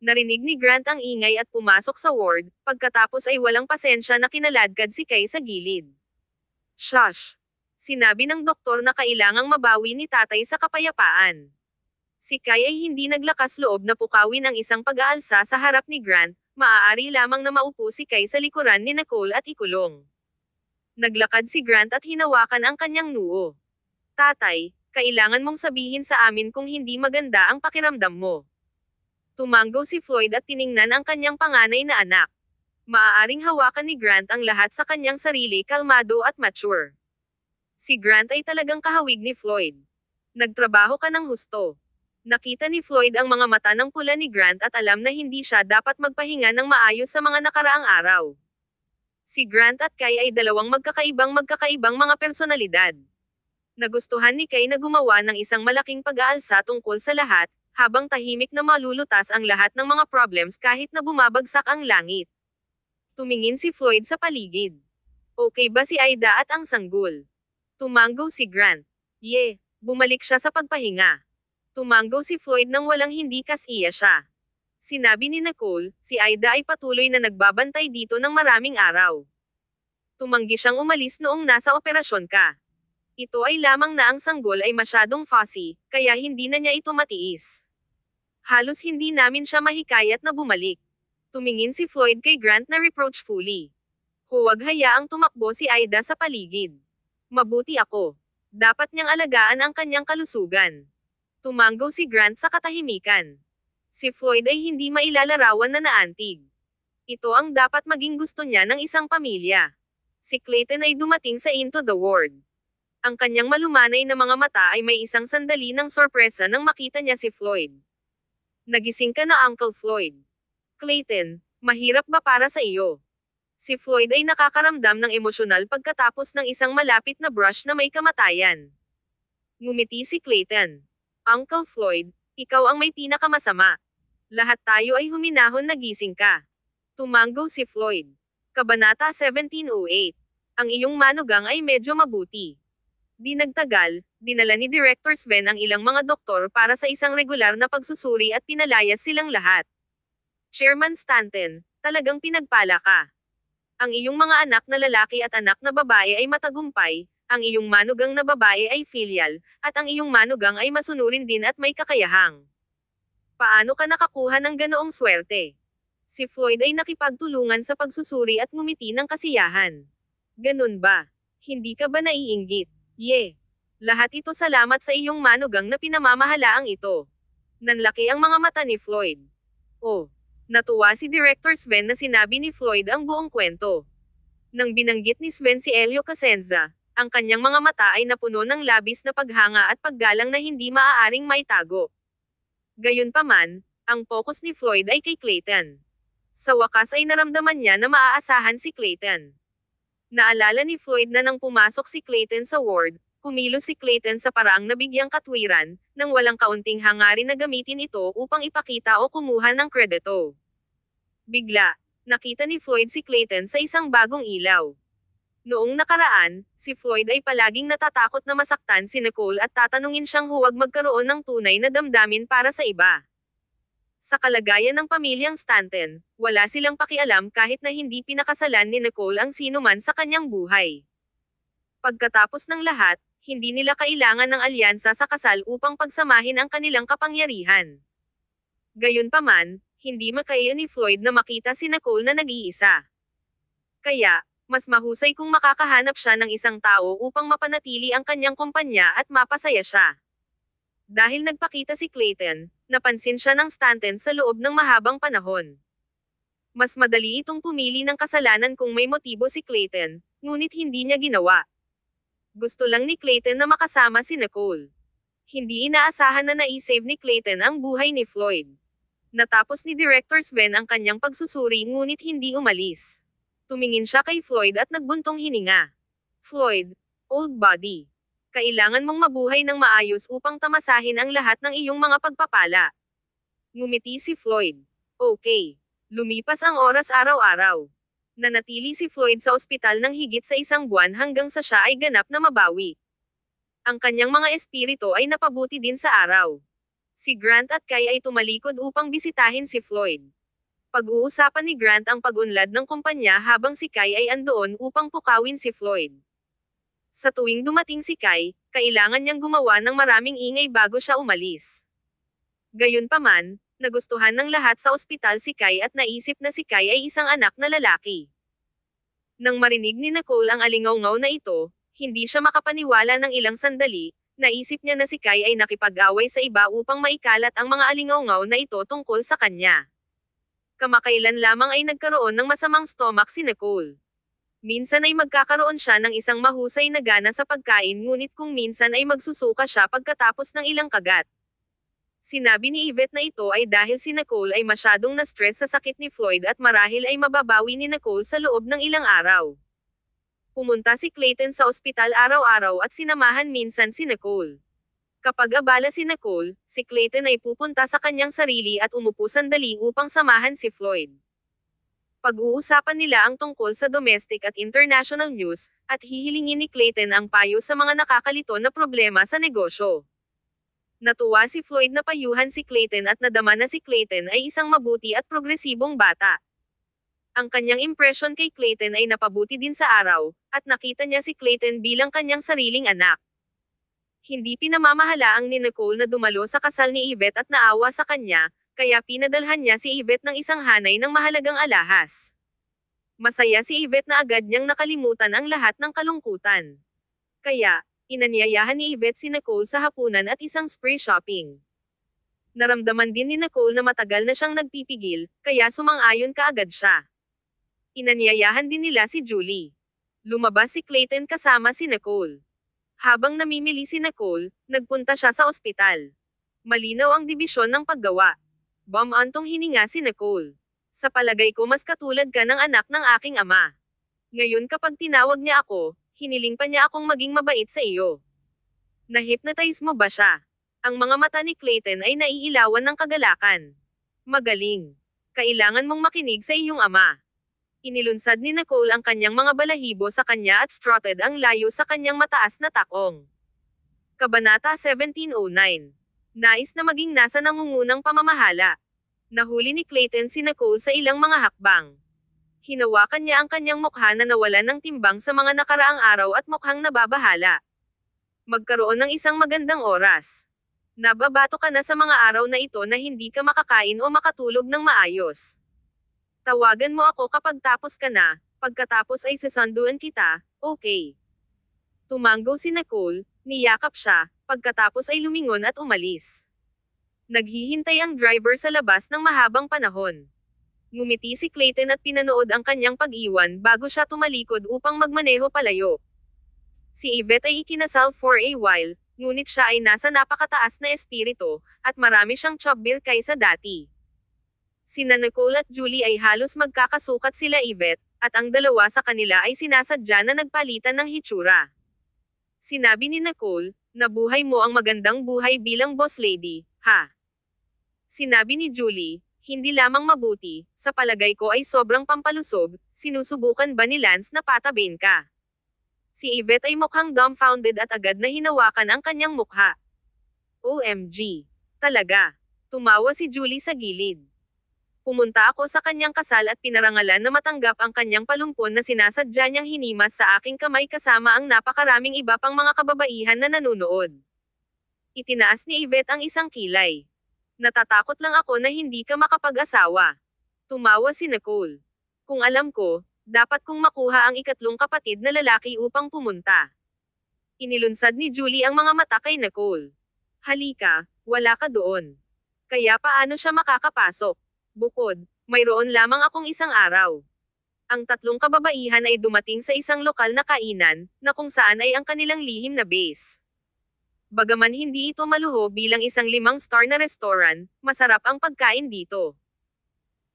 Narinig ni Grant ang ingay at pumasok sa ward, pagkatapos ay walang pasensya na kinaladkad si Kai sa gilid. Shush! Sinabi ng doktor na kailangang mabawi ni tatay sa kapayapaan. Si Kai ay hindi naglakas loob na pukawin ang isang pag-aalsa sa harap ni Grant, maaari lamang na maupo si Kai sa likuran ni Nicole at ikulong. Naglakad si Grant at hinawakan ang kanyang noo. Tatay, kailangan mong sabihin sa amin kung hindi maganda ang pakiramdam mo. Tumanggo si Floyd at tiningnan ang kanyang panganay na anak. Maaaring hawakan ni Grant ang lahat sa kanyang sarili kalmado at mature. Si Grant ay talagang kahawig ni Floyd. Nagtrabaho ka ng husto. Nakita ni Floyd ang mga mata ng pula ni Grant at alam na hindi siya dapat magpahinga ng maayos sa mga nakaraang araw. Si Grant at Kai ay dalawang magkakaibang mga personalidad. Nagustuhan ni Kai na gumawa ng isang malaking pag-aalsa tungkol sa lahat, habang tahimik na malulutas ang lahat ng mga problems kahit na bumabagsak ang langit. Tumingin si Floyd sa paligid. Okay ba si Aida at ang sanggol? Tumanggo si Grant. Bumalik siya sa pagpahinga. Tumanggo si Floyd nang walang hindi kasiya siya. Sinabi ni Nicole, si Aida ay patuloy na nagbabantay dito ng maraming araw. Tumanggi siyang umalis noong nasa operasyon ka. Ito ay lamang na ang sanggol ay masyadong fussy, kaya hindi na niya ito matiis. Halos hindi namin siya mahikayat na bumalik. Tumingin si Floyd kay Grant na reproachfully. Huwag hayaang tumakbo si Aida sa paligid. Mabuti ako. Dapat niyang alagaan ang kanyang kalusugan. Tumanggo si Grant sa katahimikan. Si Floyd ay hindi mailalarawan na naantig. Ito ang dapat maging gusto niya ng isang pamilya. Si Clayton ay dumating sa Into the Ward. Ang kanyang malumanay na mga mata ay may isang sandali ng sorpresa nang makita niya si Floyd. Nagising ka na Uncle Floyd. Clayton, mahirap ba para sa iyo? Si Floyd ay nakakaramdam ng emosyonal pagkatapos ng isang malapit na brush na may kamatayan. Ngumiti si Clayton. Uncle Floyd, ikaw ang may pinakamasama. Lahat tayo ay huminahon na gising ka. Tumanggo si Floyd. Kabanata 1708. Ang iyong manugang ay medyo mabuti. Di nagtagal, dinala ni Director Sven ang ilang mga doktor para sa isang regular na pagsusuri at pinalayas silang lahat. Chairman Stanton, talagang pinagpala ka. Ang iyong mga anak na lalaki at anak na babae ay matagumpay, ang iyong manugang na babae ay filial, at ang iyong manugang ay masunurin din at may kakayahang. Paano ka nakakuha ng ganoong swerte? Si Floyd ay nakipagtulungan sa pagsusuri at ngumiti ng kasiyahan. Ganun ba? Hindi ka ba naiinggit? Lahat ito salamat sa iyong manugang na pinamamahalaang ito. Nanlaki ang mga mata ni Floyd. Oh, natuwa si Director Sven na sinabi ni Floyd ang buong kwento. Nang binanggit ni Sven si Elio Casenza, ang kanyang mga mata ay napuno ng labis na paghanga at paggalang na hindi maaaring maitago. Gayunpaman, ang focus ni Floyd ay kay Clayton. Sa wakas ay naramdaman niya na maaasahan si Clayton. Naalala ni Floyd na nang pumasok si Clayton sa ward, kumilos si Clayton sa paraang nabigyang katwiran, nang walang kaunting hangarin na gamitin ito upang ipakita o kumuha ng kredito. Bigla, nakita ni Floyd si Clayton sa isang bagong ilaw. Noong nakaraan, si Floyd ay palaging natatakot na masaktan si Nicole at tatanungin siyang huwag magkaroon ng tunay na damdamin para sa iba. Sa kalagayan ng pamilyang Stanton, wala silang pakialam kahit na hindi pinakasalan ni Nicole ang sinuman sa kanyang buhay. Pagkatapos ng lahat, hindi nila kailangan ng alyansa sa kasal upang pagsamahin ang kanilang kapangyarihan. Gayunpaman, hindi makaya ni Floyd na makita si Nicole na nag-iisa. Kaya, mas mahusay kung makakahanap siya ng isang tao upang mapanatili ang kanyang kumpanya at mapasaya siya. Dahil nagpakita si Clayton, napansin siya ng Stanton sa loob ng mahabang panahon. Mas madali itong pumili ng kasalanan kung may motibo si Clayton, ngunit hindi niya ginawa. Gusto lang ni Clayton na makasama si Nicole. Hindi inaasahan na naisave ni Clayton ang buhay ni Floyd. Natapos ni Director Sven ang kanyang pagsusuri ngunit hindi umalis. Tumingin siya kay Floyd at nagbuntong hininga. Floyd, old buddy. Kailangan mong mabuhay ng maayos upang tamasahin ang lahat ng iyong mga pagpapala. Ngumiti si Floyd. Okay. Lumipas ang oras araw-araw. Nanatili si Floyd sa ospital ng higit sa isang buwan hanggang sa siya ay ganap na mabawi. Ang kanyang mga espiritu ay napabuti din sa araw. Si Grant at Kai ay tumalikod upang bisitahin si Floyd. Pag-uusapan ni Grant ang pag-unlad ng kumpanya habang si Kai ay andoon upang pukawin si Floyd. Sa tuwing dumating si Kai, kailangan niyang gumawa ng maraming ingay bago siya umalis. Gayunpaman, nagustuhan ng lahat sa ospital si Kai at naisip na si Kai ay isang anak na lalaki. Nang marinig ni Nicole ang alingaw-ngaw na ito, hindi siya makapaniwala ng ilang sandali, naisip niya na si Kai ay nakipag-away sa iba upang maikalat ang mga alingaw-ngaw na ito tungkol sa kanya. Kamakailan lamang ay nagkaroon ng masamang stomach si Nicole. Minsan ay magkakaroon siya ng isang mahusay na gana sa pagkain ngunit kung minsan ay magsusuka siya pagkatapos ng ilang kagat. Sinabi ni Yvette na ito ay dahil si Nicole ay masyadong na-stress sa sakit ni Floyd at marahil ay mababawi ni Nicole sa loob ng ilang araw. Pumunta si Clayton sa ospital araw-araw at sinamahan minsan si Nicole. Kapag abala si Nicole, si Clayton ay pupunta sa kanyang sarili at umupo sandali upang samahan si Floyd. Pag-uusapan nila ang tungkol sa domestic at international news, at hihilingin ni Clayton ang payo sa mga nakakalito na problema sa negosyo. Natuwa si Floyd na payuhan si Clayton at nadama na si Clayton ay isang mabuti at progresibong bata. Ang kanyang impresyon kay Clayton ay napabuti din sa araw, at nakita niya si Clayton bilang kanyang sariling anak. Hindi pinamamahalaang ni Nicole na dumalo sa kasal ni Yvette at naawa sa kanya, kaya pinadalhan niya si Yvette ng isang hanay ng mahalagang alahas. Masaya si Yvette na agad niyang nakalimutan ang lahat ng kalungkutan. Kaya, inanyayahan ni Yvette si Nicole sa hapunan at isang spree shopping. Naramdaman din ni Nicole na matagal na siyang nagpipigil, kaya sumang-ayon kaagad siya. Inanyayahan din nila si Julie. Lumabas si Clayton kasama si Nicole. Habang namimili si Nicole, nagpunta siya sa ospital. Malinaw ang dibisyon ng paggawa. Bumantong hininga si Nicole. Sa palagay ko mas katulad ka ng anak ng aking ama. Ngayon kapag tinawag niya ako, hiniling pa niya akong maging mabait sa iyo. Na-hypnotize mo ba siya? Ang mga mata ni Clayton ay naiilawan ng kagalakan. Magaling. Kailangan mong makinig sa iyong ama. Inilunsad ni Nicole ang kanyang mga balahibo sa kanya at strutted ang layo sa kanyang mataas na takong. Kabanata 1709. Nais na maging nasa nangungunang pamamahala. Nahuli ni Clayton si Nicole sa ilang mga hakbang. Hinawakan niya ang kanyang mukha na nawalan ng timbang sa mga nakaraang araw at mukhang nababahala. Magkaroon ng isang magandang oras. Nababato ka na sa mga araw na ito na hindi ka makakain o makatulog ng maayos. Tawagan mo ako kapag tapos ka na, pagkatapos ay sasanduan kita, okay? Tumanggo si Nicole, niyakap siya, pagkatapos ay lumingon at umalis. Naghihintay ang driver sa labas ng mahabang panahon. Ngumiti si Clayton at pinanood ang kanyang pag-iwan bago siya tumalikod upang magmaneho palayo. Si Yvette ay ikinasal for a while, ngunit siya ay nasa napakataas na espiritu, at marami siyang chubbier kaysa dati. Sina Nicole at Julie ay halos magkakasukat sila Yvette, at ang dalawa sa kanila ay sinasadya na nagpalitan ng hitsura. Sinabi ni Nicole, nabuhay mo ang magandang buhay bilang boss lady, ha? Sinabi ni Julie, hindi lamang mabuti, sa palagay ko ay sobrang pampalusog, sinusubukan ba ni Lance na patabain ka? Si Yvette ay mukhang dumbfounded at agad na hinawakan ang kanyang mukha. OMG! Talaga! Tumawa si Julie sa gilid. Pumunta ako sa kanyang kasal at pinarangalan na matanggap ang kanyang palumpon na sinasadya niyang hinimas sa aking kamay kasama ang napakaraming iba pang mga kababaihan na nanunood. Itinaas ni Yvette ang isang kilay. Natatakot lang ako na hindi ka makapag-asawa. Tumawa si Nicole. Kung alam ko, dapat kong makuha ang ikatlong kapatid na lalaki upang pumunta. Inilunsad ni Julie ang mga mata kay Nicole. Halika, wala ka doon. Kaya paano siya makakapasok? Bukod, mayroon lamang akong isang araw. Ang tatlong kababaihan ay dumating sa isang lokal na kainan, na kung saan ay ang kanilang lihim na base. Bagaman hindi ito maluho bilang isang 5-star na restaurant, masarap ang pagkain dito.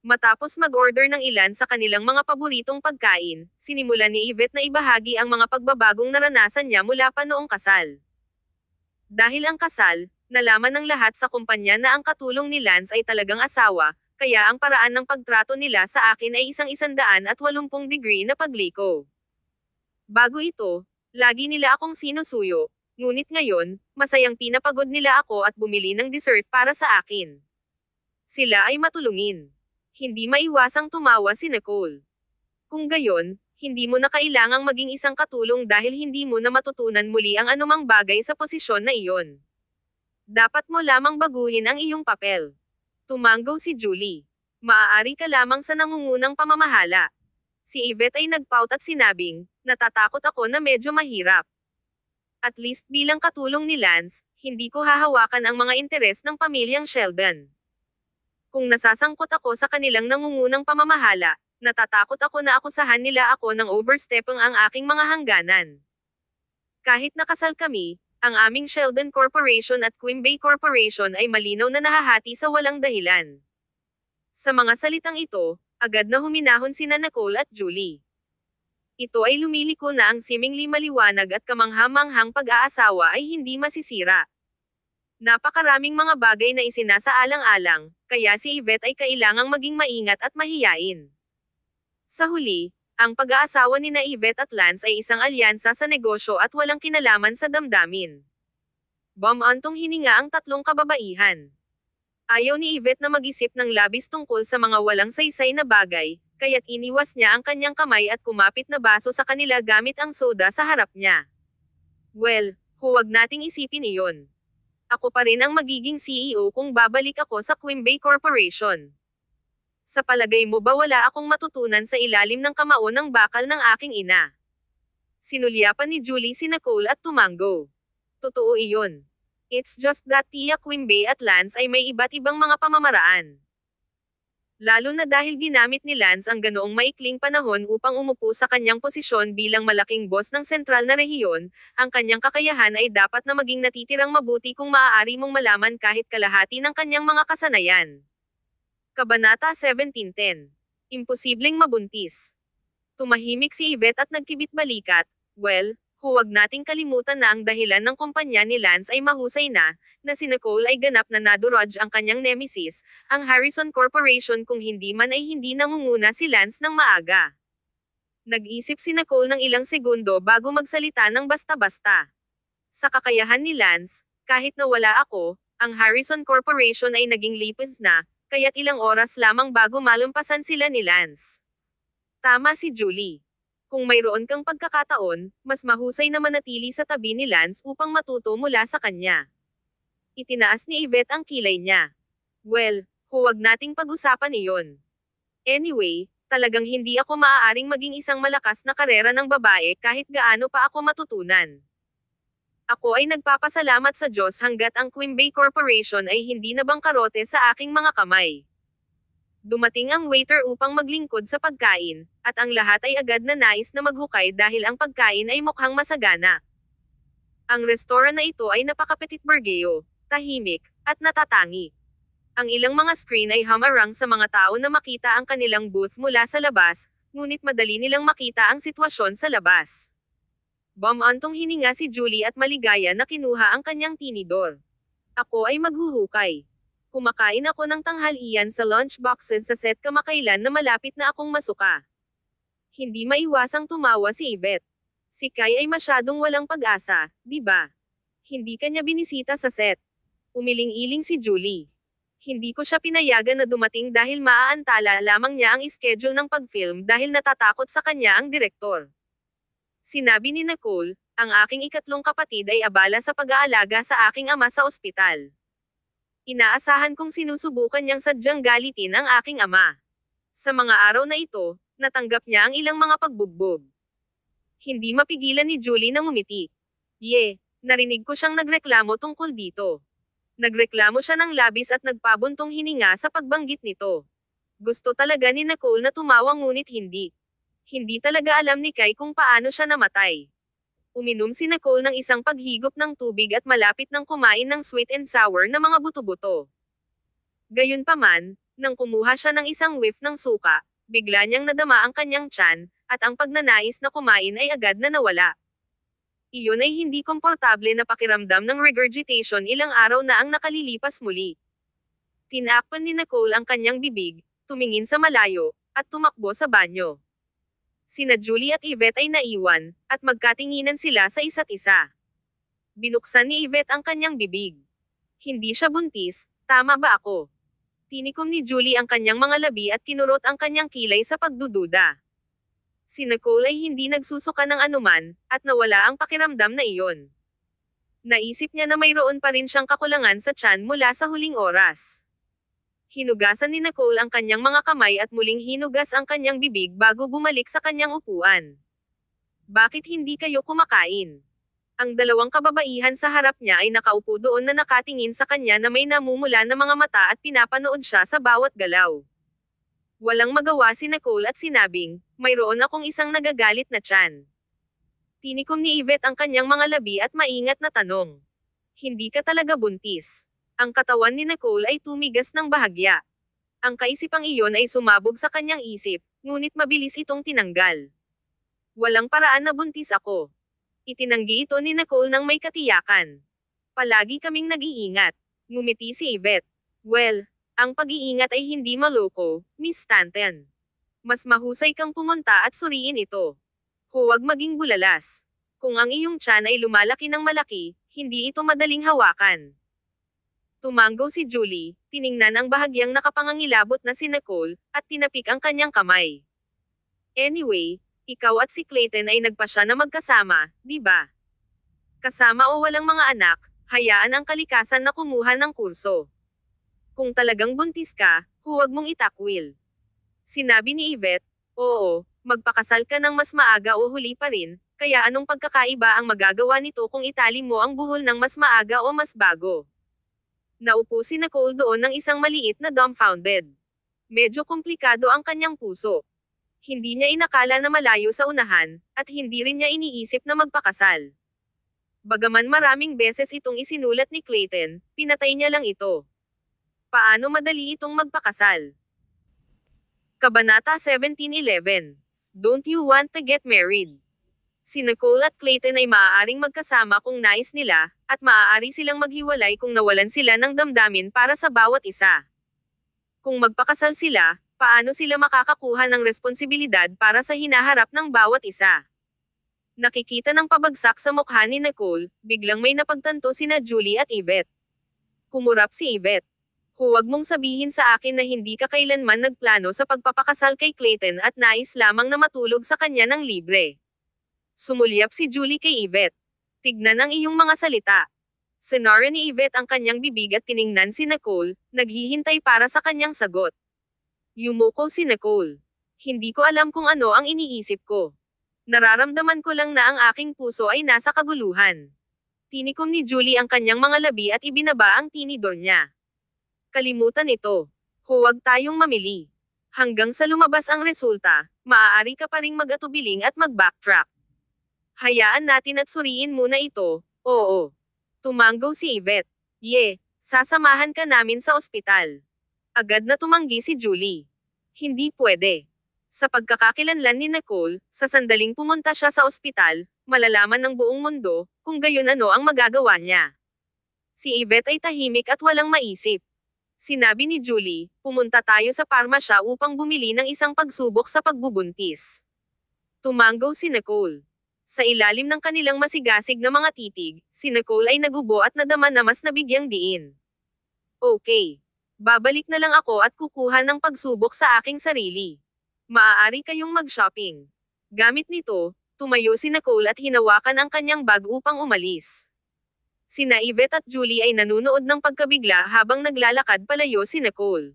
Matapos mag-order ng ilan sa kanilang mga paboritong pagkain, sinimulan ni Yvette na ibahagi ang mga pagbabagong naranasan niya mula pa noong kasal. Dahil ang kasal, nalaman ng lahat sa kumpanya na ang katulong ni Lance ay talagang asawa, kaya ang paraan ng pagtrato nila sa akin ay isang 180 degree na pagliko. Bago ito, lagi nila akong sinusuyo. Ngunit ngayon, masayang pinapagod nila ako at bumili ng dessert para sa akin. Sila ay matulungin. Hindi maiwasang tumawa si Nicole. Kung gayon, hindi mo na kailangang maging isang katulong dahil hindi mo na matutunan muli ang anumang bagay sa posisyon na iyon. Dapat mo lamang baguhin ang iyong papel. Tumanggo si Julie. Maaari ka lamang sa nangungunang pamamahala. Si Yvette ay nagpout at sinabing, natatakot ako na medyo mahirap. At least bilang katulong ni Lance, hindi ko hahawakan ang mga interes ng pamilyang Sheldon. Kung nasasangkot ako sa kanilang nangungunang pamamahala, natatakot ako na akusahan nila ako ng overstepping ang aking mga hangganan. Kahit nakasal kami, ang aming Sheldon Corporation at Quimby Corporation ay malinaw na nahahati sa walang dahilan. Sa mga salitang ito, agad na huminahon sina Nicole at Julie. Ito ay lumiliko na ang seemingly maliwanag at kamangha-manghang pag-aasawa ay hindi masisira. Napakaraming mga bagay na isinasaalang-alang, kaya si Yvette ay kailangang maging maingat at mahiyain. Sa huli, ang pag-aasawa ni Yvette at Lance ay isang alyansa sa negosyo at walang kinalaman sa damdamin. Bumantong hininga ang tatlong kababaihan. Ayaw ni Yvette na mag-isip ng labis tungkol sa mga walang saysay na bagay, kaya't iniwas niya ang kanyang kamay at kumapit na baso sa kanila gamit ang soda sa harap niya. Well, huwag nating isipin iyon. Ako pa rin ang magiging CEO kung babalik ako sa Quimby Corporation. Sa palagay mo ba wala akong matutunan sa ilalim ng kamao ng bakal ng aking ina? Sinulyapan ni Julie si Nicole at tumanggo. Totoo iyon. It's just that Tia Quimby at Lance ay may iba't ibang mga pamamaraan. Lalo na dahil ginamit ni Lance ang ganoong maikling panahon upang umupo sa kanyang posisyon bilang malaking boss ng sentral na rehiyon, ang kanyang kakayahan ay dapat na maging natitirang mabuti kung maaari mong malaman kahit kalahati ng kanyang mga kasanayan. Kabanata 1710. Imposibleng mabuntis. Tumahimik si Yvette at nagkibit-balikat, well, huwag nating kalimutan na ang dahilan ng kumpanya ni Lance ay mahusay na si Nicole ay ganap na nadurog ang kanyang nemesis, ang Harrison Corporation kung hindi man ay hindi nangunguna si Lance ng maaga. Nag-isip si Nicole ng ilang segundo bago magsalita ng basta-basta. Sa kakayahan ni Lance, kahit na wala ako, ang Harrison Corporation ay naging lipis na, kaya't ilang oras lamang bago malampasan sila ni Lance. Tama si Julie. Kung mayroon kang pagkakataon, mas mahusay na manatili sa tabi ni Lance upang matuto mula sa kanya. Itinaas ni Yvette ang kilay niya. Well, huwag nating pag-usapan iyon. Anyway, talagang hindi ako maaaring maging isang malakas na karera ng babae kahit gaano pa ako matutunan. Ako ay nagpapasalamat sa Diyos hanggat ang Quimbay Corporation ay hindi na bangkarote sa aking mga kamay. Dumating ang waiter upang maglingkod sa pagkain, at ang lahat ay agad na nais na maghukay dahil ang pagkain ay mukhang masagana. Ang restoran na ito ay napakapetit burgeo, tahimik, at natatangi. Ang ilang mga screen ay humarang sa mga tao na makita ang kanilang booth mula sa labas, ngunit madali nilang makita ang sitwasyon sa labas. Bumantong hininga si Julie at maligaya na kinuha ang kanyang tinidor. Ako ay maghuhukay. Kumakain ako ng tanghalian sa lunchboxes sa set kamakailan na malapit na akong masuka. Hindi maiwasang tumawa si Yvette. Si Kai ay masyadong walang pag-asa, di ba? Hindi kanya binisita sa set. Umiling-iling si Julie. Hindi ko siya pinayagan na dumating dahil maaantala lamang niya ang schedule ng pag-film dahil natatakot sa kanya ang direktor. Sinabi ni Nicole, ang aking ikatlong kapatid ay abala sa pag-aalaga sa aking ama sa ospital. Inaasahan kong sinusubukan niyang sadyang galitin ang aking ama. Sa mga araw na ito, natanggap niya ang ilang mga pagbugbog. Hindi mapigilan ni Julie na ngumiti. Narinig ko siyang nagreklamo tungkol dito. Nagreklamo siya ng labis at nagpabuntong hininga sa pagbanggit nito. Gusto talaga ni Nicole na tumawa ngunit hindi. Hindi talaga alam ni Kai kung paano siya namatay. Uminom si Nicole ng isang paghigop ng tubig at malapit nang kumain ng sweet and sour na mga buto-buto. Gayunpaman, nang kumuha siya ng isang whiff ng suka, bigla niyang nadama ang kanyang tiyan, at ang pagnanais na kumain ay agad na nawala. Iyon ay hindi komportable na pakiramdam ng regurgitation ilang araw na ang nakalilipas muli. Tinakpan ni Nicole ang kanyang bibig, tumingin sa malayo, at tumakbo sa banyo. Sina Julie at Yvette ay naiwan, at magkatinginan sila sa isa't isa. Binuksan ni Yvette ang kanyang bibig. Hindi siya buntis, tama ba ako? Tinikom ni Julie ang kanyang mga labi at kinurot ang kanyang kilay sa pagdududa. Si Nicole ay hindi nagsusuka ng anuman, at nawala ang pakiramdam na iyon. Naisip niya na mayroon pa rin siyang kakulangan sa tiyan mula sa huling oras. Hinugasan ni Nicole ang kanyang mga kamay at muling hinugas ang kanyang bibig bago bumalik sa kanyang upuan. Bakit hindi kayo kumakain? Ang dalawang kababaihan sa harap niya ay nakaupo doon na nakatingin sa kanya na may namumula na mga mata at pinapanood siya sa bawat galaw. Walang magawa si Nicole at sinabing, mayroon akong isang nagagalit na tiyan. Tinikom ni Yvette ang kanyang mga labi at maingat na tanong. Hindi ka talaga buntis. Ang katawan ni Nicole ay tumigas ng bahagya. Ang kaisipang iyon ay sumabog sa kanyang isip, ngunit mabilis itong tinanggal. Walang paraan na buntis ako. Itinanggi ito ni Nicole ng may katiyakan. Palagi kaming nag-iingat. Ngumiti si Yvette. Well, ang pag-iingat ay hindi maloko, Miss Stanton. Mas mahusay kang pumunta at suriin ito. Huwag maging bulalas. Kung ang iyong tiyan ay lumalaki ng malaki, hindi ito madaling hawakan. Tumanggo si Julie, tiningnan ang bahagyang nakapangangilabot na si Nicole, at tinapik ang kanyang kamay. Anyway, ikaw at si Clayton ay nagpasya na magkasama, di ba? Kasama o walang mga anak, hayaan ang kalikasan na kumuha ng kurso. Kung talagang buntis ka, huwag mong itakwil. Sinabi ni Yvette, oo, magpakasal ka ng mas maaga o huli pa rin, kaya anong pagkakaiba ang magagawa nito kung itali mo ang buhol ng mas maaga o mas bago? Naupo si Nicole doon ng isang maliit na dumbfounded. Medyo komplikado ang kanyang puso. Hindi niya inakala na malayo sa unahan, at hindi rin niya iniisip na magpakasal. Bagaman maraming beses itong isinulat ni Clayton, pinatay niya lang ito. Paano madali itong magpakasal? Kabanata 17:11. Don't you want to get married? Si Nicole at Clayton ay maaaring magkasama kung nais nila, at maaari silang maghiwalay kung nawalan sila ng damdamin para sa bawat isa. Kung magpakasal sila, paano sila makakakuha ng responsibilidad para sa hinaharap ng bawat isa? Nakikita ng pabagsak sa mukha ni Nicole, biglang may napagtanto sina Julie at Yvette. Kumurap si Yvette. Huwag mong sabihin sa akin na hindi ka kailanman nagplano sa pagpapakasal kay Clayton at nais lamang na matulog sa kanya ng libre. Sumulyap si Julie kay Yvette. Tignan ang iyong mga salita. Sinara ni Yvette ang kanyang bibig at tiningnan si Nicole, naghihintay para sa kanyang sagot. Yumuko si Nicole. Hindi ko alam kung ano ang iniisip ko. Nararamdaman ko lang na ang aking puso ay nasa kaguluhan. Tinikom ni Julie ang kanyang mga labi at ibinaba ang tinidor niya. Kalimutan ito. Huwag tayong mamili. Hanggang sa lumabas ang resulta, maaari ka pa ring mag-atubiling at mag-backtrack. Hayaan natin at suriin muna ito, oo. Tumanggo si Yvette. Sasamahan ka namin sa ospital. Agad na tumanggi si Julie. Hindi pwede. Sa pagkakakilanlan ni Nicole, sa sandaling pumunta siya sa ospital, malalaman ng buong mundo, kung gayon ano ang magagawa niya. Si Yvette ay tahimik at walang maisip. Sinabi ni Julie, pumunta tayo sa parmasya upang bumili ng isang pagsubok sa pagbubuntis. Tumanggo si Nicole. Sa ilalim ng kanilang masigasig na mga titig, si Nicole ay nagubo at nadama na mas nabigyang diin. Okay. Babalik na lang ako at kukuha ng pagsubok sa aking sarili. Maaari kayong mag-shopping. Gamit nito, tumayo si Nicole at hinawakan ang kanyang bag upang umalis. Sina Yvette at Julie ay nanunood ng pagkabigla habang naglalakad palayo si Nicole.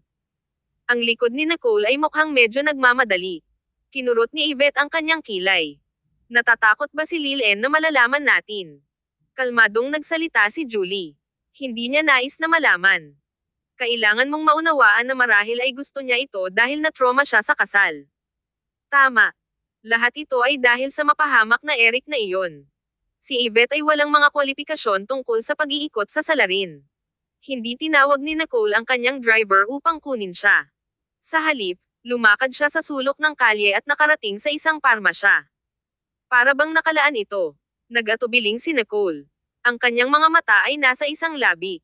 Ang likod ni Nicole ay mukhang medyo nagmamadali. Kinurot ni Yvette ang kanyang kilay. Natatakot ba si Lil-En na malalaman natin? Kalmadong nagsalita si Julie. Hindi niya nais na malaman. Kailangan mong maunawaan na marahil ay gusto niya ito dahil na-trauma siya sa kasal. Tama. Lahat ito ay dahil sa mapahamak na Eric na iyon. Si Yvette ay walang mga kwalifikasyon tungkol sa pag-iikot sa salarin. Hindi tinawag ni Nicole ang kanyang driver upang kunin siya. Sa halip, lumakad siya sa sulok ng kalye at nakarating sa isang parmasya. Para bang nakalaan ito. Nag-atubiling si Nicole. Ang kanyang mga mata ay nasa isang labi.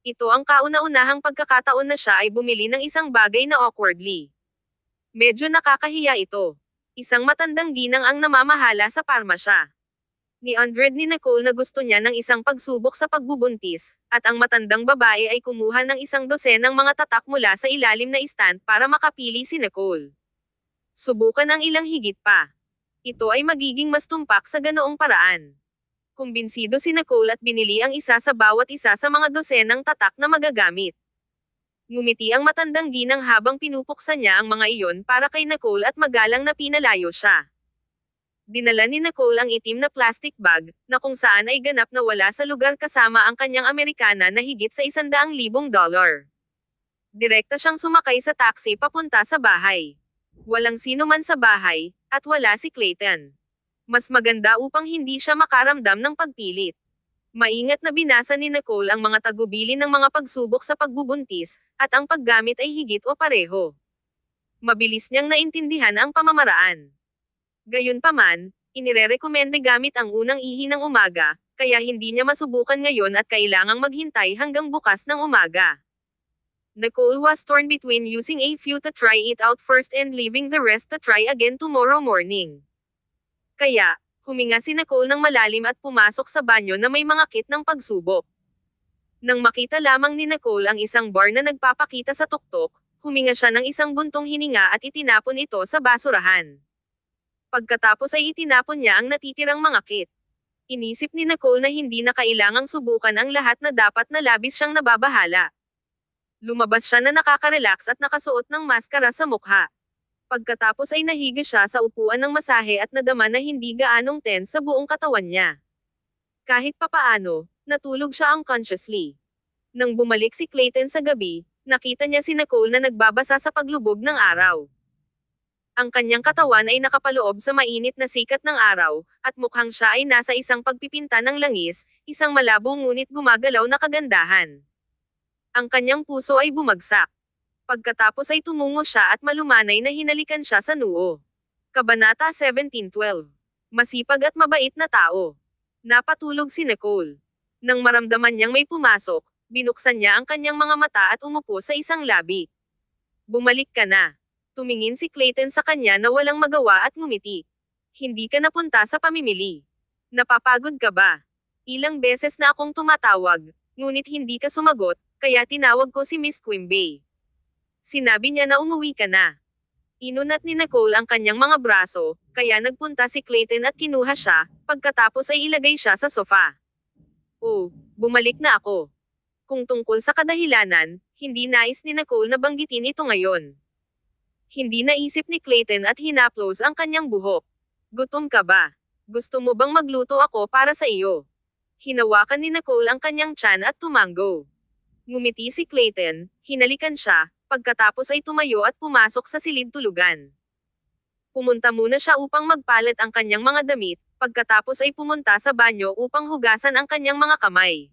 Ito ang kauna-unahang pagkakataon na siya ay bumili ng isang bagay na awkwardly. Medyo nakakahiya ito. Isang matandang ginang ang namamahala sa parmasya. Ni-100 ni Nicole na gusto niya ng isang pagsubok sa pagbubuntis, at ang matandang babae ay kumuha ng isang dosenang mga tatak mula sa ilalim na stand para makapili si Nicole. Subukan ang ilang higit pa. Ito ay magiging mas tumpak sa ganoong paraan. Kumbinsido si Nicole at binili ang isa sa bawat isa sa mga dosenang tatak na magagamit. Ngumiti ang matandang ginang habang pinupuksan niya ang mga iyon para kay Nicole at magalang na pinalayo siya. Dinala ni Nicole ang itim na plastic bag, na kung saan ay ganap na wala sa lugar kasama ang kanyang Amerikana na higit sa $100,000. Direkta siyang sumakay sa taxi papunta sa bahay. Walang sino man sa bahay, at wala si Clayton. Mas maganda upang hindi siya makaramdam ng pagpilit. Maingat na binasa ni Nicole ang mga tagubili ng mga pagsubok sa pagbubuntis, at ang paggamit ay higit o pareho. Mabilis niyang naintindihan ang pamamaraan. Gayunpaman, inirerekomende gamit ang unang ihi ng umaga, kaya hindi niya masubukan ngayon at kailangang maghintay hanggang bukas ng umaga. Nicole was torn between using a few to try it out first and leaving the rest to try again tomorrow morning. Kaya, huminga si Nicole ng malalim at pumasok sa banyo na may mga kit ng pagsubok. Nang makita lamang ni Nicole ang isang bar na nagpapakita sa tuktok, huminga siya ng isang buntong hininga at itinapon ito sa basurahan. Pagkatapos ay itinapon niya ang natitirang mga kit. Inisip ni Nicole na hindi na kailangang subukan ang lahat na dapat na labis siyang nababahala. Lumabas siya na nakaka-relax at nakasuot ng maskara sa mukha. Pagkatapos ay nahiga siya sa upuan ng masahe at nadama na hindi gaanong tense sa buong katawan niya. Kahit papaano, natulog siya unconsciously. Nang bumalik si Clayton sa gabi, nakita niya si Nicole na nagbabasa sa paglubog ng araw. Ang kanyang katawan ay nakapaloob sa mainit na sikat ng araw, at mukhang siya ay nasa isang pagpipinta ng langis, isang malabo ngunit gumagalaw na kagandahan. Ang kanyang puso ay bumagsak. Pagkatapos ay tumungo siya at malumanay na hinalikan siya sa noo. Kabanata 17:12. Masipag at mabait na tao. Napatulog si Nicole. Nang maramdaman niyang may pumasok, binuksan niya ang kanyang mga mata at umupo sa isang labi. Bumalik ka na. Tumingin si Clayton sa kanya na walang magawa at ngumiti. Hindi ka napunta sa pamimili. Napapagod ka ba? Ilang beses na akong tumatawag, ngunit hindi ka sumagot, Kaya tinawag ko si Miss Quimby. Sinabi niya na umuwi ka na. Inunat ni Nicole ang kanyang mga braso, kaya nagpunta si Clayton at kinuha siya, pagkatapos ay ilagay siya sa sofa. Oh, bumalik na ako. Kung tungkol sa kadahilanan, hindi nais ni Nicole na banggitin ito ngayon. Hindi naisip ni Clayton at hinaplos ang kanyang buhok. Gutom ka ba? Gusto mo bang magluto ako para sa iyo? Hinawakan ni Nicole ang kanyang tiyan at tumanggo. Ngumiti si Clayton, hinalikan siya, pagkatapos ay tumayo at pumasok sa silid tulugan. Pumunta muna siya upang magpalit ang kanyang mga damit, pagkatapos ay pumunta sa banyo upang hugasan ang kanyang mga kamay.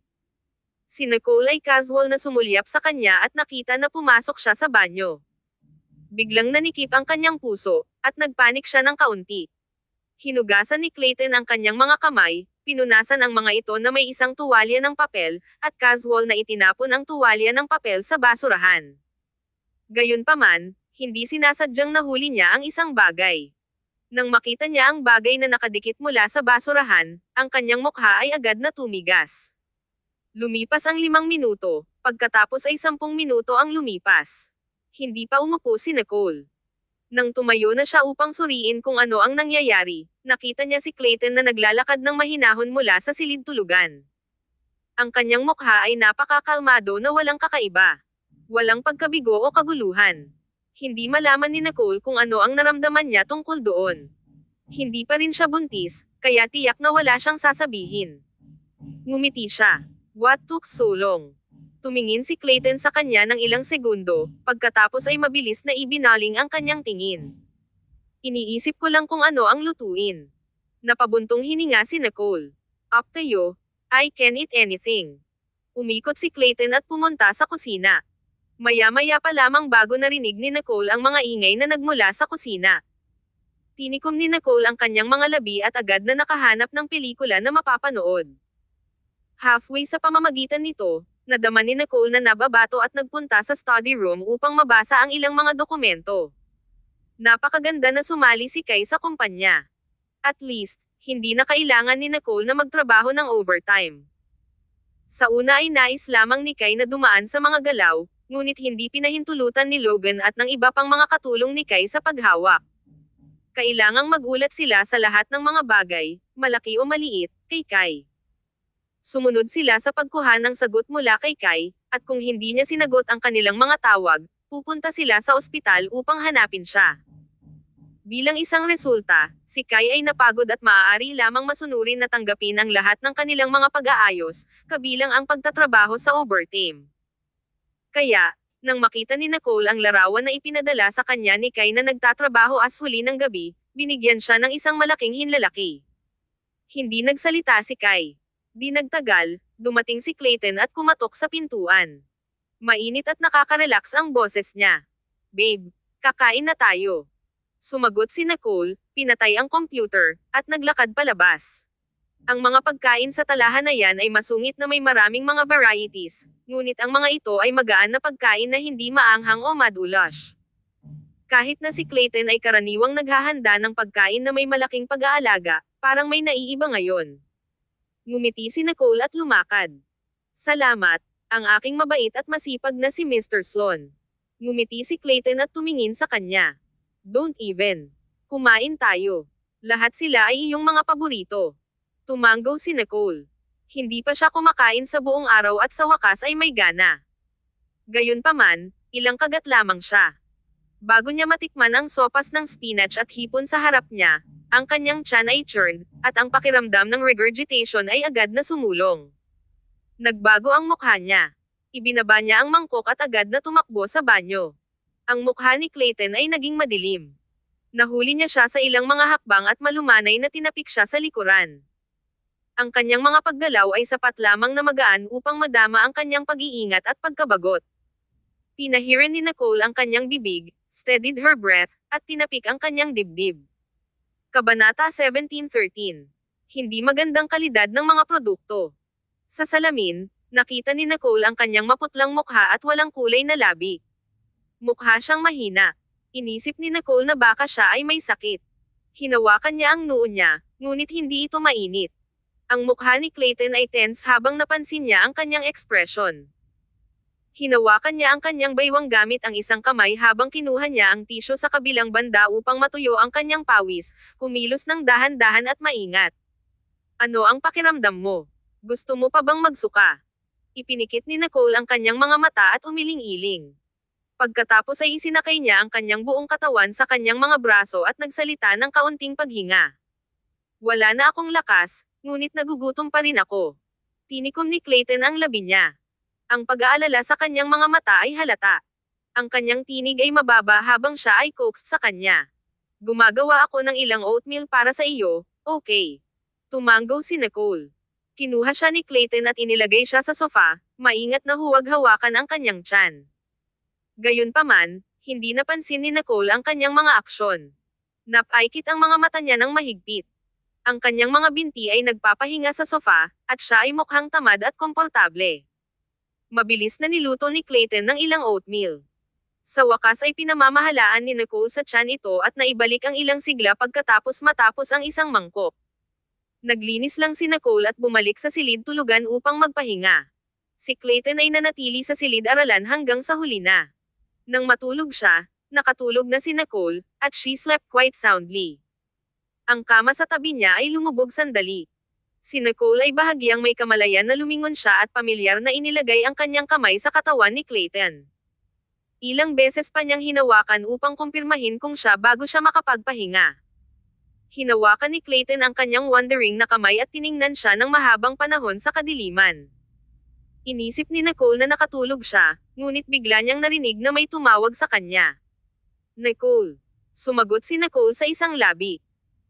Si Nicole ay casual na sumulyap sa kanya at nakita na pumasok siya sa banyo. Biglang nanikip ang kanyang puso, at nagpanik siya ng kaunti. Hinugasan ni Clayton ang kanyang mga kamay, pinunasan ang mga ito na may isang tuwalya ng papel, at casual na itinapon ang tuwalya ng papel sa basurahan. Gayunpaman, hindi sinasadyang nahuli niya ang isang bagay. Nang makita niya ang bagay na nakadikit mula sa basurahan, ang kanyang mukha ay agad na tumigas. Lumipas ang 5 minuto, pagkatapos ay 10 minuto ang lumipas. Hindi pa umupo si Nicole. Nang tumayo na siya upang suriin kung ano ang nangyayari, nakita niya si Clayton na naglalakad ng mahinahon mula sa silid tulugan. Ang kanyang mukha ay napakakalmado na walang kakaiba. Walang pagkabigo o kaguluhan. Hindi malaman ni Nicole kung ano ang naramdaman niya tungkol doon. Hindi pa rin siya buntis, kaya tiyak na wala siyang sasabihin. Ngumiti siya. What took so long? Tumingin si Clayton sa kanya ng ilang segundo, pagkatapos ay mabilis na ibinaling ang kanyang tingin. Iniisip ko lang kung ano ang lutuin. Napabuntong hininga si Nicole. Up to you, I can eat anything. Umikot si Clayton at pumunta sa kusina. Maya-maya pa lamang bago narinig ni Nicole ang mga ingay na nagmula sa kusina. Tinikom ni Nicole ang kanyang mga labi at agad na nakahanap ng pelikula na mapapanood. Halfway sa pamamagitan nito, nadama ni Nicole na nababato at nagpunta sa study room upang mabasa ang ilang mga dokumento. Napakaganda na sumali si Kai sa kumpanya. At least, hindi na kailangan ni Nicole na magtrabaho ng overtime. Sa una ay nais lamang ni Kai na dumaan sa mga galaw, ngunit hindi pinahintulutan ni Logan at ng iba pang mga katulong ni Kai sa paghawak. Kailangang magulat sila sa lahat ng mga bagay, malaki o maliit, kay Kai. Sumunod sila sa pagkuha ng sagot mula kay Kai, at kung hindi niya sinagot ang kanilang mga tawag, pupunta sila sa ospital upang hanapin siya. Bilang isang resulta, si Kai ay napagod at maaari lamang masunurin na tanggapin ang lahat ng kanilang mga pag-aayos, kabilang ang pagtatrabaho sa overtime. Kaya, nang makita ni Nicole ang larawan na ipinadala sa kanya ni Kai na nagtatrabaho as huli ng gabi, binigyan siya ng isang malaking hinlalaki. Hindi nagsalita si Kai. Di nagtagal, dumating si Clayton at kumatok sa pintuan. Mainit at nakaka-relax ang boses niya. Babe, kakain na tayo. Sumagot si Nicole, pinatay ang computer, at naglakad palabas. Ang mga pagkain sa talahan na yan ay masungit na may maraming mga varieties, ngunit ang mga ito ay magaan na pagkain na hindi maanghang o madulas. Kahit na si Clayton ay karaniwang naghahanda ng pagkain na may malaking pag-aalaga, parang may naiiba ngayon. Ngumiti si Nicole at lumakad. Salamat, ang aking mabait at masipag na si Mr. Sloan. Ngumiti si Clayton at tumingin sa kanya. Don't even. Kumain tayo. Lahat sila ay iyong mga paborito. Tumanggo si Nicole. Hindi pa siya kumakain sa buong araw at sa wakas ay may gana. Gayunpaman, ilang kagat lamang siya. Bago niya matikman ang sopas ng spinach at hipon sa harap niya, ang kanyang tiyan ay churned, at ang pakiramdam ng regurgitation ay agad na sumulong. Nagbago ang mukha niya. Ibinaba niya ang mangkok at agad na tumakbo sa banyo. Ang mukha ni Clayton ay naging madilim. Nahuli niya siya sa ilang mga hakbang at malumanay na tinapik siya sa likuran. Ang kanyang mga paggalaw ay sapat lamang na magaan upang madama ang kanyang pag-iingat at pagkabagot. Pinahiran ni Nicole ang kanyang bibig, steadied her breath, at tinapik ang kanyang dibdib. Kabanata 17:13. Hindi magandang kalidad ng mga produkto. Sa salamin, nakita ni Nicole ang kanyang maputlang mukha at walang kulay na labi. Mukha siyang mahina. Inisip ni Nicole na baka siya ay may sakit. Hinawakan niya ang noo niya, ngunit hindi ito mainit. Ang mukha ni Clayton ay tense habang napansin niya ang kanyang ekspresyon. Hinawakan niya ang kanyang baywang gamit ang isang kamay habang kinuha niya ang tisyo sa kabilang banda upang matuyo ang kanyang pawis, kumilos ng dahan-dahan at maingat. Ano ang pakiramdam mo? Gusto mo pa bang magsuka? Ipinikit ni Nicole ang kanyang mga mata at umiling-iling. Pagkatapos ay isinakay niya ang kanyang buong katawan sa kanyang mga braso at nagsalita ng kaunting paghinga. Wala na akong lakas, ngunit nagugutom pa rin ako. Tinikom ni Clayton ang labi niya. Ang pag-aalala sa kanyang mga mata ay halata. Ang kanyang tinig ay mababa habang siya ay coaxed sa kanya. Gumagawa ako ng ilang oatmeal para sa iyo, okay? Tumango si Nicole. Kinuha siya ni Clayton at inilagay siya sa sofa, maingat na huwag hawakan ang kanyang tiyan. Gayunpaman, hindi napansin ni Nicole ang kanyang mga aksyon. Napaikit ang mga mata niya ng mahigpit. Ang kanyang mga binti ay nagpapahinga sa sofa, at siya ay mukhang tamad at komportable. Mabilis na niluto ni Clayton ng ilang oatmeal. Sa wakas ay pinamamahalaan ni Nicole sa tiyan ito at naibalik ang ilang sigla pagkatapos matapos ang isang mangkok. Naglinis lang si Nicole at bumalik sa silid tulugan upang magpahinga. Si Clayton ay nanatili sa silid-aralan hanggang sa huli na. Nang matulog siya, nakatulog na si Nicole, at she slept quite soundly. Ang kama sa tabi niya ay lumubog sandali. Si Nicole ay bahagyang may kamalayan na lumingon siya at pamilyar na inilagay ang kanyang kamay sa katawan ni Clayton. Ilang beses pa niyang hinawakan upang kumpirmahin kung siya bago siya makapagpahinga. Hinawakan ni Clayton ang kanyang wandering na kamay at tiningnan siya ng mahabang panahon sa kadiliman. Inisip ni Nicole na nakatulog siya, ngunit bigla niyang narinig na may tumawag sa kanya. Nicole. Sumagot si Nicole sa isang labi.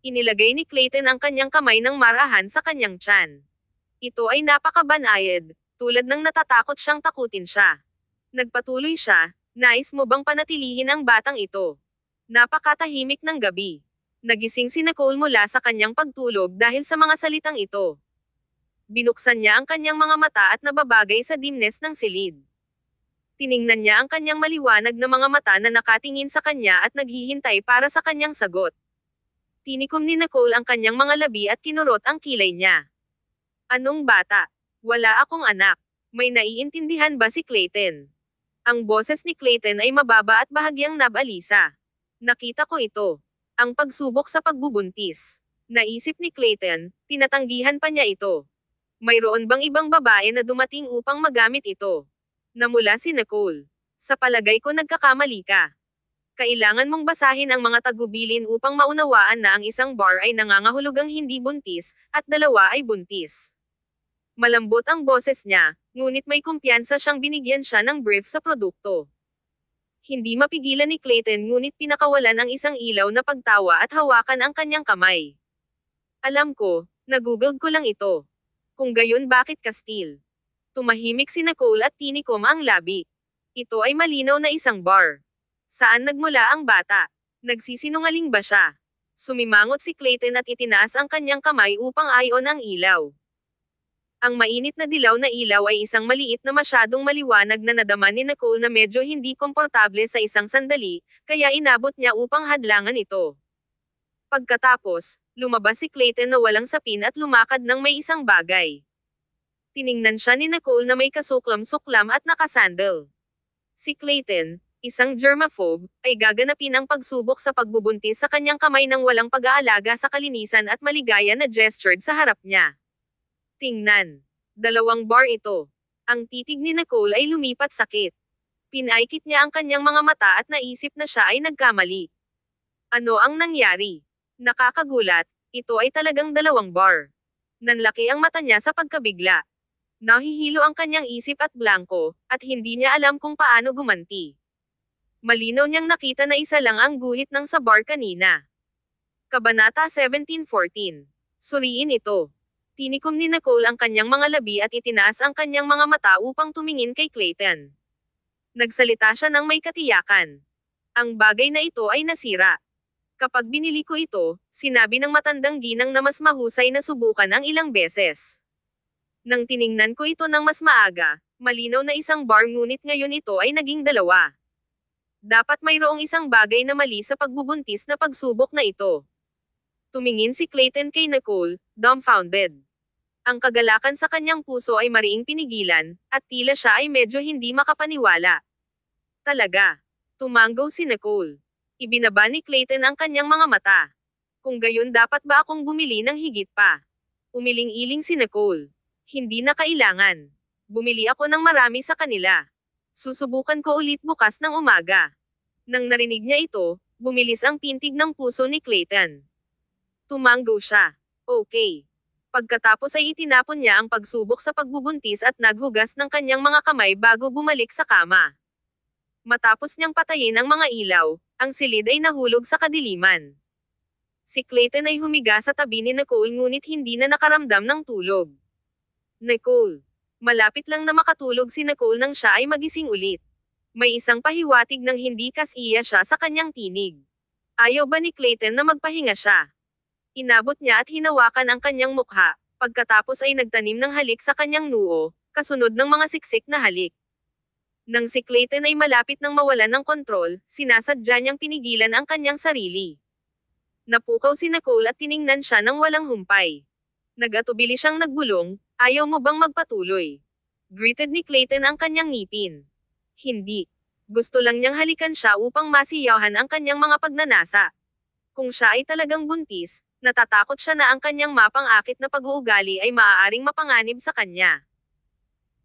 Inilagay ni Clayton ang kanyang kamay ng marahan sa kanyang tiyan. Ito ay napakabanayad, tulad ng natatakot siyang takutin siya. Nagpatuloy siya, nais mo bang panatilihin ang batang ito? Napakatahimik ng gabi. Nagising si Nicole mula sa kanyang pagtulog dahil sa mga salitang ito. Binuksan niya ang kanyang mga mata at nababagay sa dimness ng silid. Tiningnan niya ang kanyang maliwanag na mga mata na nakatingin sa kanya at naghihintay para sa kanyang sagot. Tinikom ni Nicole ang kanyang mga labi at kinurot ang kilay niya. Anong bata? Wala akong anak. May naiintindihan ba si Clayton? Ang boses ni Clayton ay mababa at bahagyang nabalisa. Nakita ko ito. Ang pagsubok sa pagbubuntis. Naisip ni Clayton, tinatanggihan pa niya ito. Mayroon bang ibang babae na dumating upang magamit ito? Namula si Nicole. Sa palagay ko nagkakamali ka. Kailangan mong basahin ang mga tagubilin upang maunawaan na ang isang bar ay nangangahulugang hindi buntis, at dalawa ay buntis. Malambot ang boses niya, ngunit may kumpiyansa siyang binigyan siya ng brief sa produkto. Hindi mapigilan ni Clayton ngunit pinakawalan ang isang ilaw na pagtawa at hawakan ang kanyang kamay. Alam ko, nagugol ko lang ito. Kung gayon bakit ka still? Tumahimik si Nicole at tinikom ang labi. Ito ay malinaw na isang bar. Saan nagmula ang bata? Nagsisinungaling ba siya? Sumimangot si Clayton at itinaas ang kanyang kamay upang ayon ang ilaw. Ang mainit na dilaw na ilaw ay isang maliit na masyadong maliwanag na nadama ni Nicole na medyo hindi komportable sa isang sandali, kaya inabot niya upang hadlangan ito. Pagkatapos, lumabas si Clayton na walang sapin at lumakad ng may isang bagay. Tiningnan siya ni Nicole na may kasuklam-suklam at nakasandal. Si Clayton, isang germaphobe, ay gaganapin ang pagsubok sa pagbubuntis sa kanyang kamay ng walang pag-aalaga sa kalinisan at maligaya na gestured sa harap niya. Tingnan. 2 bar ito. Ang titig ni Nicole ay lumipat sakit. Pinaikit niya ang kanyang mga mata at naisip na siya ay nagkamali. Ano ang nangyari? Nakakagulat, ito ay talagang 2 bar. Nanlaki ang mata niya sa pagkabigla. Nahihilo ang kanyang isip at blanko, at hindi niya alam kung paano gumanti. Malinaw niyang nakita na isa lang ang guhit ng sa bar kanina. Kabanata 17:14. Suriin ito. Tinikom ni Nicole ang kanyang mga labi at itinaas ang kanyang mga mata upang tumingin kay Clayton. Nagsalita siya ng may katiyakan. Ang bagay na ito ay nasira. Kapag binili ko ito, sinabi ng matandang ginang na mas mahusay na subukan ang ilang beses. Nang tiningnan ko ito ng mas maaga, malinaw na isang bar ngunit ngayon ito ay naging 2. Dapat mayroong isang bagay na mali sa pagbubuntis na pagsubok na ito. Tumingin si Clayton kay Nicole, dumbfounded. Ang kagalakan sa kanyang puso ay mariing pinigilan, at tila siya ay medyo hindi makapaniwala. Talaga. Tumanggaw si Nicole. Ibinaba ni Clayton ang kanyang mga mata. Kung gayon dapat ba akong bumili ng higit pa? Umiling-iling si Nicole. Hindi na kailangan. Bumili ako ng marami sa kanila. Susubukan ko ulit bukas ng umaga. Nang narinig niya ito, bumilis ang pintig ng puso ni Clayton. Tumanggaw siya. Okay. Pagkatapos ay itinapon niya ang pagsubok sa pagbubuntis at naghugas ng kanyang mga kamay bago bumalik sa kama. Matapos niyang patayin ang mga ilaw, ang silid ay nahulog sa kadiliman. Si Clayton ay humiga sa tabi ni Nicole ngunit hindi na nakaramdam ng tulog. Nicole. Malapit lang na makatulog si Nicole nang siya ay magising ulit. May isang pahiwatig ng hindi kasiya siya sa kanyang tinig. Ayaw ba ni Clayton na magpahinga siya? Inabot niya at hinawakan ang kanyang mukha, pagkatapos ay nagtanim ng halik sa kanyang noo, kasunod ng mga siksik na halik. Nang si Clayton ay malapit nang mawalan ng kontrol, sinasadya niyang pinigilan ang kanyang sarili. Napukaw si Nicole at tiningnan siya ng walang humpay. Nagatubili siyang nagbulong, ayaw mo bang magpatuloy? Greeted ni Clayton ang kanyang ngipin. Hindi. Gusto lang niyang halikan siya upang masiyahan ang kanyang mga pagnanasa. Kung siya ay talagang buntis, natatakot siya na ang kanyang mapang-akit na pag-uugali ay maaaring mapanganib sa kanya.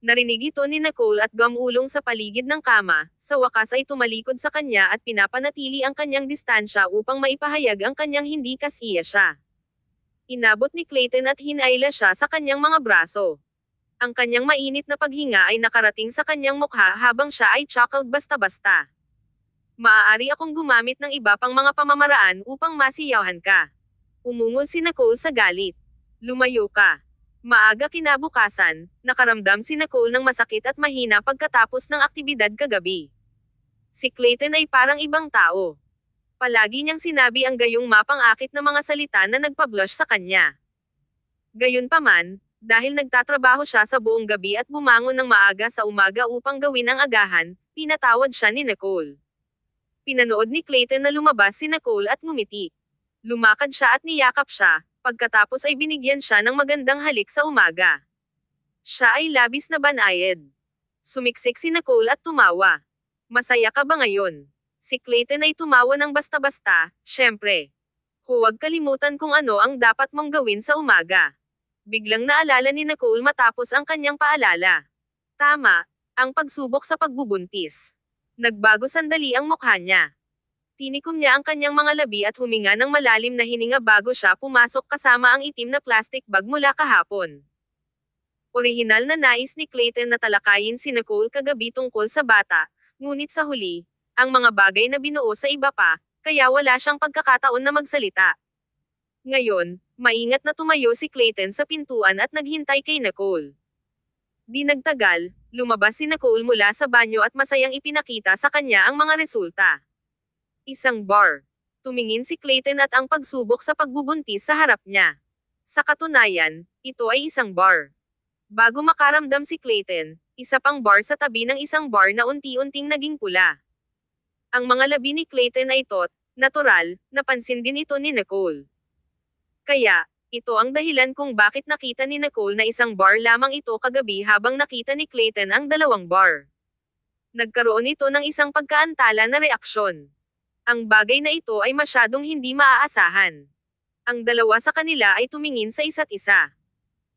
Narinig ito ni Nicole at gumulong sa paligid ng kama, sa wakas ay tumalikod sa kanya at pinapanatili ang kanyang distansya upang maipahayag ang kanyang hindi kasiya siya. Inabot ni Clayton at hinayla siya sa kanyang mga braso. Ang kanyang mainit na paghinga ay nakarating sa kanyang mukha habang siya ay chuckled basta-basta. Maaari akong gumamit ng iba pang mga pamamaraan upang masiyahan ka. Umungol si Nicole sa galit. Lumayo ka. Maaga kinabukasan, nakaramdam si Nicole ng masakit at mahina pagkatapos ng aktibidad kagabi. Si Clayton ay parang ibang tao. Palagi niyang sinabi ang gayong mapang-akit na mga salita na nagpa-blush sa kanya. Gayunpaman, dahil nagtatrabaho siya sa buong gabi at bumangon ng maaga sa umaga upang gawin ang agahan, pinatawad siya ni Nicole. Pinanood ni Clayton na lumabas si Nicole at ngumiti. Lumakad siya at niyakap siya, pagkatapos ay binigyan siya ng magandang halik sa umaga. Siya ay labis na banayad. Sumiksik si Nicole at tumawa. Masaya ka ba ngayon? Si Clayton ay tumawa ng basta-basta, syempre. Huwag kalimutan kung ano ang dapat mong gawin sa umaga. Biglang naalala ni Nicole matapos ang kanyang paalala. Tama, ang pagsubok sa pagbubuntis. Nagbago sandali ang mukha niya. Tinikom niya ang kanyang mga labi at huminga ng malalim na hininga bago siya pumasok kasama ang itim na plastic bag mula kahapon. Orihinal na nais ni Clayton na talakayin si Nicole kagabi tungkol sa bata, ngunit sa huli, ang mga bagay na binuo sa iba pa, kaya wala siyang pagkakataon na magsalita. Ngayon, maingat na tumayo si Clayton sa pintuan at naghintay kay Nicole. Di nagtagal, lumabas si Nicole mula sa banyo at masayang ipinakita sa kanya ang mga resulta. Isang bar. Tumingin si Clayton at ang pagsubok sa pagbubuntis sa harap niya. Sa katunayan, ito ay isang bar. Bago makaramdam si Clayton, isa pang bar sa tabi ng isang bar na unti-unting naging pula. Ang mga labi ni Clayton ay tot, natural, napansin din ito ni Nicole. Kaya, ito ang dahilan kung bakit nakita ni Nicole na isang bar lamang ito kagabi habang nakita ni Clayton ang dalawang bar. Nagkaroon ito ng isang pagkaantala na reaksyon. Ang bagay na ito ay masyadong hindi maaasahan. Ang dalawa sa kanila ay tumingin sa isa't isa.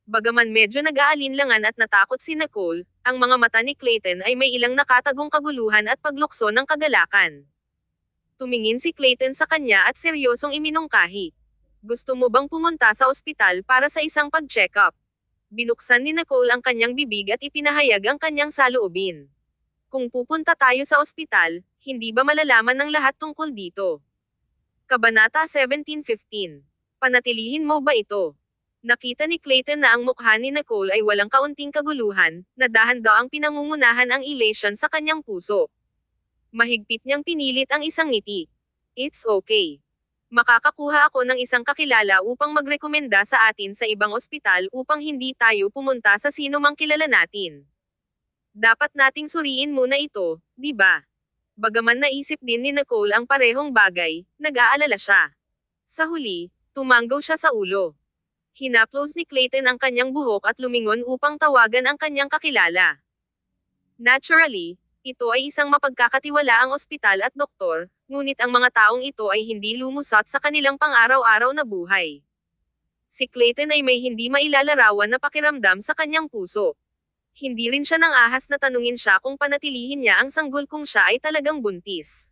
Bagaman medyo nag-aalinlangan at natakot si Nicole, ang mga mata ni Clayton ay may ilang nakatagong kaguluhan at paglukso ng kagalakan. Tumingin si Clayton sa kanya at seryosong iminungkahi. Gusto mo bang pumunta sa ospital para sa isang pag-check-up? Binuksan ni Nicole ang kanyang bibig at ipinahayag ang kanyang saloobin. Kung pupunta tayo sa ospital, hindi ba malalaman ng lahat tungkol dito? Kabanata 17:15. Panatilihin mo ba ito? Nakita ni Clayton na ang mukha ni Nicole ay walang kaunting kaguluhan, na dahan-daw ang pinangungunahan ang elation sa kanyang puso. Mahigpit niyang pinilit ang isang ngiti. It's okay. Makakakuha ako ng isang kakilala upang magrekomenda sa atin sa ibang ospital upang hindi tayo pumunta sa sino mang kilala natin. Dapat nating suriin muna ito, di ba? Bagaman naisip din ni Nicole ang parehong bagay, nag-aalala siya. Sa huli, tumanggaw siya sa ulo. Hinaplos ni Clayton ang kanyang buhok at lumingon upang tawagan ang kanyang kakilala. Naturally, ito ay isang mapagkakatiwalaang ospital at doktor, ngunit ang mga taong ito ay hindi lumusot sa kanilang pang-araw-araw na buhay. Si Clayton ay may hindi mailalarawan na pakiramdam sa kanyang puso. Hindi rin siya nang ahas na tanungin siya kung panatilihin niya ang sanggol kung siya ay talagang buntis.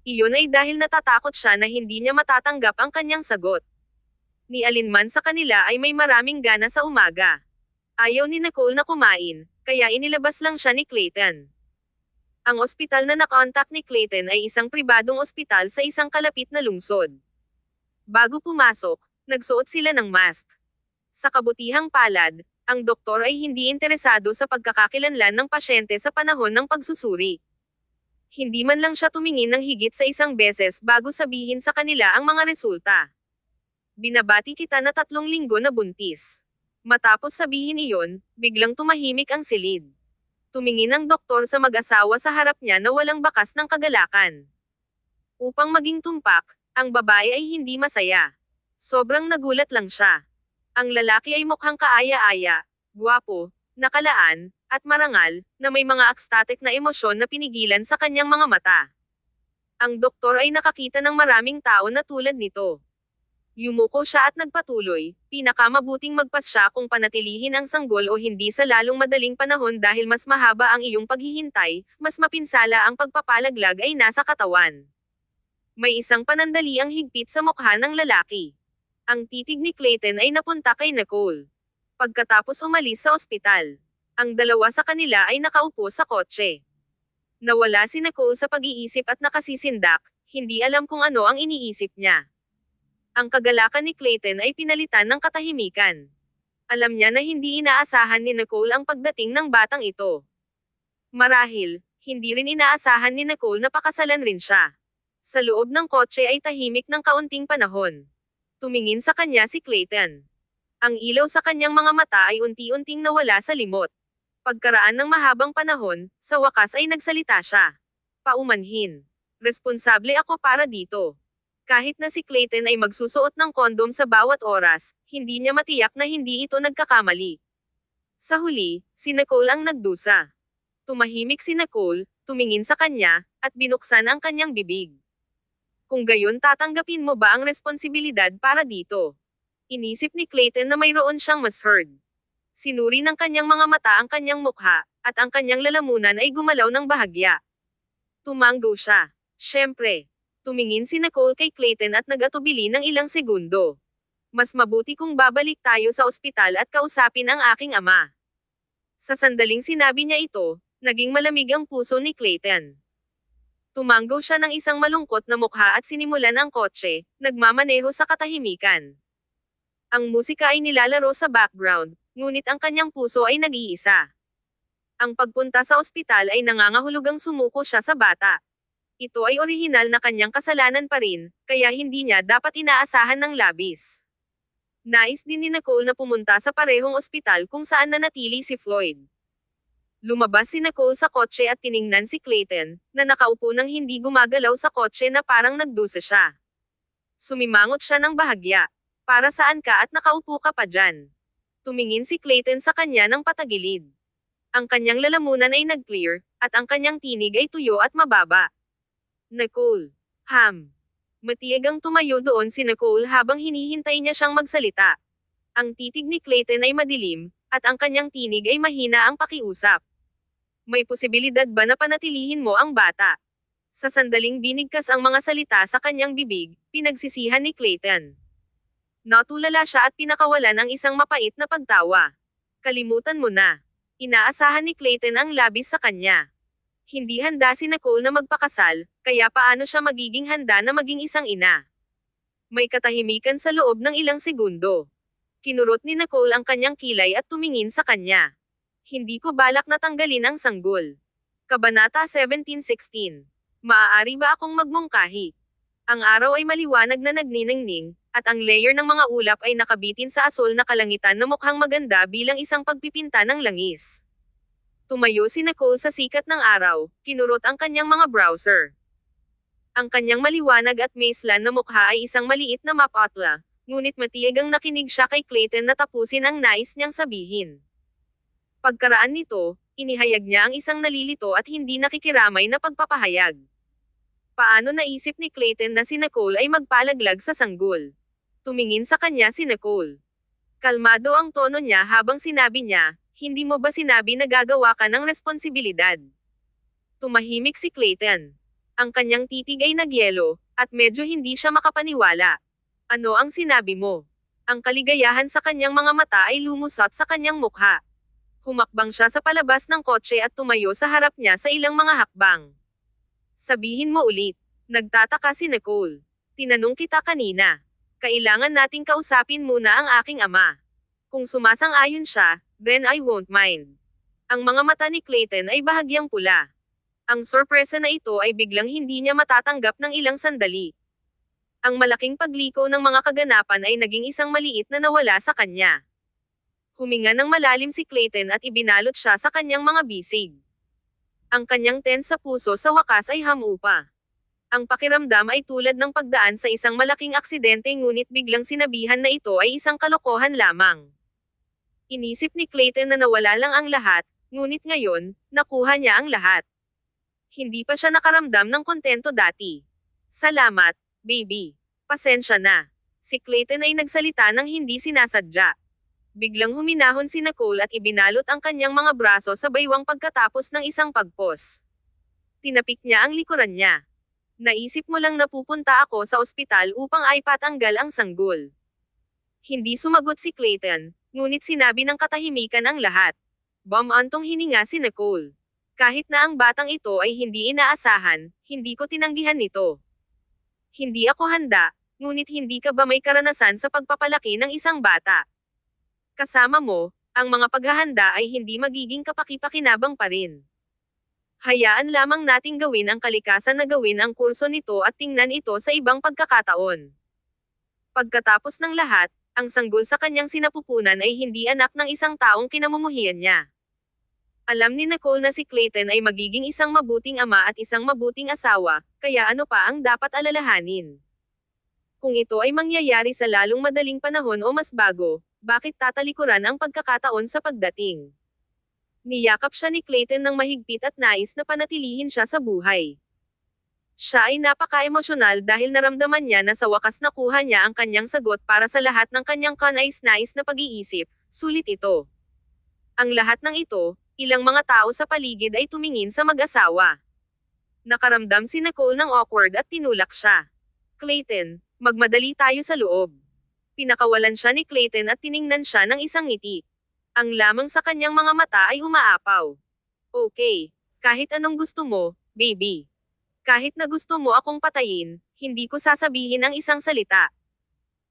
Iyon ay dahil natatakot siya na hindi niya matatanggap ang kanyang sagot. Ni alinman sa kanila ay may maraming gana sa umaga. Ayaw ni Nicole na kumain, kaya inilabas lang siya ni Clayton. Ang ospital na nakontak ni Clayton ay isang pribadong ospital sa isang kalapit na lungsod. Bago pumasok, nagsuot sila ng mask. Sa kabutihang palad, ang doktor ay hindi interesado sa pagkakakilanlan ng pasyente sa panahon ng pagsusuri. Hindi man lang siya tumingin ng higit sa isang beses bago sabihin sa kanila ang mga resulta. Binabati kita na 3 linggo na buntis. Matapos sabihin iyon, biglang tumahimik ang silid. Tumingin ang doktor sa mag-asawa sa harap niya na walang bakas ng kagalakan. Upang maging tumpak, ang babae ay hindi masaya. Sobrang nagulat lang siya. Ang lalaki ay mukhang kaaya-aya, gwapo, nakalaan, at marangal, na may mga ecstatic na emosyon na pinigilan sa kanyang mga mata. Ang doktor ay nakakita ng maraming tao na tulad nito. Yumuko siya at nagpatuloy, pinakamabuting magpasya kung panatilihin ang sanggol o hindi sa lalong madaling panahon dahil mas mahaba ang iyong paghihintay, mas mapinsala ang pagpapalaglag ay nasa katawan. May isang panandaliang higpit sa mukha ng lalaki. Ang titig ni Clayton ay napunta kay Nicole. Pagkatapos umalis sa ospital, ang dalawa sa kanila ay nakaupo sa kotse. Nawala si Nicole sa pag-iisip at nakasisindak, hindi alam kung ano ang iniisip niya. Ang kagalakan ni Clayton ay pinalitan ng katahimikan. Alam niya na hindi inaasahan ni Nicole ang pagdating ng batang ito. Marahil, hindi rin inaasahan ni Nicole na pakasalan rin siya. Sa loob ng kotse ay tahimik ng kaunting panahon. Tumingin sa kanya si Clayton. Ang ilaw sa kanyang mga mata ay unti-unting nawala sa limot. Pagkaraan ng mahabang panahon, sa wakas ay nagsalita siya. Paumanhin. Responsable ako para dito. Kahit na si Clayton ay magsusuot ng kondom sa bawat oras, hindi niya matiyak na hindi ito nagkakamali. Sa huli, si Nicole ang nagdusa. Tumahimik si Nicole, tumingin sa kanya, at binuksan ang kanyang bibig. Kung gayon tatanggapin mo ba ang responsibilidad para dito? Inisip ni Clayton na mayroon siyang misheard. Sinuri ng kanyang mga mata ang kanyang mukha, at ang kanyang lalamunan ay gumalaw ng bahagya. Tumanggo siya. Siyempre. Tumingin si Nicole kay Clayton at nag-atubili ng ilang segundo. Mas mabuti kung babalik tayo sa ospital at kausapin ang aking ama. Sa sandaling sinabi niya ito, naging malamig ang puso ni Clayton. Tumanggo siya ng isang malungkot na mukha at sinimulan ang kotse, nagmamaneho sa katahimikan. Ang musika ay nilalaro sa background, ngunit ang kanyang puso ay nag-iisa. Ang pagpunta sa ospital ay nangangahulugang sumuko siya sa bata. Ito ay orihinal na kanyang kasalanan pa rin, kaya hindi niya dapat inaasahan ng labis. Nais din ni Nicole na pumunta sa parehong ospital kung saan nanatili si Floyd. Lumabas si Nicole sa kotse at tiningnan si Clayton, na nakaupo nang hindi gumagalaw sa kotse na parang nagdusa siya. Sumimangot siya ng bahagya. Para saan ka at nakaupo ka pa dyan? Tumingin si Clayton sa kanya ng patagilid. Ang kanyang lalamunan ay nag-clear, at ang kanyang tinig ay tuyo at mababa. Nicole. Matiyagang tumayo doon si Nicole habang hinihintay niya siyang magsalita. Ang titig ni Clayton ay madilim, at ang kanyang tinig ay mahina ang pakiusap. May posibilidad ba na panatilihin mo ang bata? Sa sandaling binigkas ang mga salita sa kanyang bibig, pinagsisihan ni Clayton. Natulala siya at pinakawalan ang isang mapait na pagtawa. Kalimutan mo na. Inaasahan ni Clayton ang labis sa kanya. Hindi handa si Nicole na magpakasal, kaya paano siya magiging handa na maging isang ina? May katahimikan sa loob ng ilang segundo. Kinurot ni Nicole ang kanyang kilay at tumingin sa kanya. Hindi ko balak na tanggalin ang sanggol. Kabanata 17:16. Maaari ba akong magmungkahi? Ang araw ay maliwanag na nagniningning, at ang layer ng mga ulap ay nakabitin sa asol na kalangitan na mukhang maganda bilang isang pagpipinta ng langis. Tumayo si Nicole sa sikat ng araw, kinurot ang kanyang mga browser. Ang kanyang maliwanag at maislan na mukha ay isang maliit na mapatla, Ngunit matiyagang nakinig siya kay Clayton na tapusin ang nais niyang sabihin. Pagkaraan nito, inihayag niya ang isang nalilito at hindi nakikiramay na pagpapahayag. Paano naisip ni Clayton na si Nicole ay magpalaglag sa sanggol? Tumingin sa kanya si Nicole. Kalmado ang tono niya habang sinabi niya, hindi mo ba sinabi na gagawa ka ng responsibilidad? Tumahimik si Clayton. Ang kanyang titig ay nagyelo, at medyo hindi siya makapaniwala. Ano ang sinabi mo? Ang kaligayahan sa kanyang mga mata ay lumusot sa kanyang mukha. Humakbang siya sa palabas ng kotse at tumayo sa harap niya sa ilang mga hakbang. Sabihin mo ulit. Nagtataka si Nicole. Tinanong kita kanina. Kailangan nating kausapin muna ang aking ama. Kung sumasang-ayon siya, then I won't mind. Ang mga mata ni Clayton ay bahagyang pula. Ang sorpresa na ito ay biglang hindi niya matatanggap ng ilang sandali. Ang malaking pagliko ng mga kaganapan ay naging isang maliit na nawala sa kanya. Huminga ng malalim si Clayton at ibinalot siya sa kanyang mga bisig. Ang kanyang tense sa puso sa wakas ay hamupa. Ang pakiramdam ay tulad ng pagdaan sa isang malaking aksidente ngunit biglang sinabihan na ito ay isang kalokohan lamang. Inisip ni Clayton na nawala lang ang lahat, ngunit ngayon, nakuha niya ang lahat. Hindi pa siya nakaramdam ng kontento dati. Salamat, baby. Pasensya na. Si Clayton ay nagsalita ng hindi sinasadya. Biglang huminahon si Nicole at ibinalot ang kanyang mga braso sa baywang pagkatapos ng isang pagpos. Tinapik niya ang likuran niya. Naisip mo lang na pupunta ako sa ospital upang ipatanggal ang sanggol. Hindi sumagot si Clayton, ngunit sinabi ng katahimikan ang lahat. Bumantong hininga si Nicole. Kahit na ang batang ito ay hindi inaasahan, hindi ko tinanggihan nito. Hindi ako handa, ngunit hindi ka ba may karanasan sa pagpapalaki ng isang bata? Kasama mo, ang mga paghahanda ay hindi magiging kapaki-pakinabang pa rin. Hayaan lamang nating gawin ang kalikasan na gawin ang kurso nito at tingnan ito sa ibang pagkakataon. Pagkatapos ng lahat, ang sanggol sa kanyang sinapupunan ay hindi anak ng isang taong kinamumuhian niya. Alam ni Nicole na si Clayton ay magiging isang mabuting ama at isang mabuting asawa, kaya ano pa ang dapat alalahanin? Kung ito ay mangyayari sa lalong madaling panahon o mas bago, bakit tatalikuran ang pagkakataon sa pagdating? Niyakap siya ni Clayton ng mahigpit at nais na panatilihin siya sa buhay. Siya ay napaka-emosyonal dahil naramdaman niya na sa wakas nakuha niya ang kanyang sagot para sa lahat ng kanyang kanais-nais na pag-iisip, sulit ito. Ang lahat ng ito, ilang mga tao sa paligid ay tumingin sa mag-asawa. Nakaramdam si Nicole ng awkward at tinulak siya. Clayton, magmadali tayo sa loob. Pinakawalan siya ni Clayton at tiningnan siya ng isang ngiti. Ang lamang sa kanyang mga mata ay umaapaw. Okay, kahit anong gusto mo, baby. Kahit na gusto mo akong patayin, hindi ko sasabihin ang isang salita.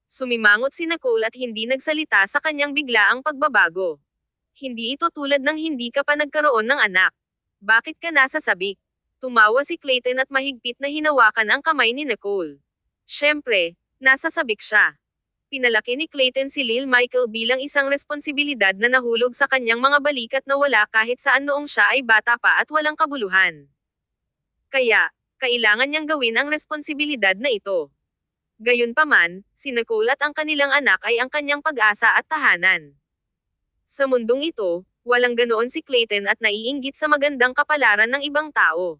Sumimangot si Nicole at hindi nagsalita sa kanyang biglaang pagbabago. Hindi ito tulad ng hindi ka pa nagkaroon ng anak. Bakit ka nasa sabik? Tumawa si Clayton at mahigpit na hinawakan ang kamay ni Nicole. Siyempre, nasa sabik siya. Pinalaki ni Clayton si Lil Michael bilang isang responsibilidad na nahulog sa kanyang mga balikat na wala kahit saan noong siya ay bata pa at walang kabuluhan. Kaya, kailangan niyang gawin ang responsibilidad na ito. Gayunpaman, si Nicole at ang kanilang anak ay ang kanyang pag-asa at tahanan. Sa mundong ito, walang ganoon si Clayton at naiinggit sa magandang kapalaran ng ibang tao.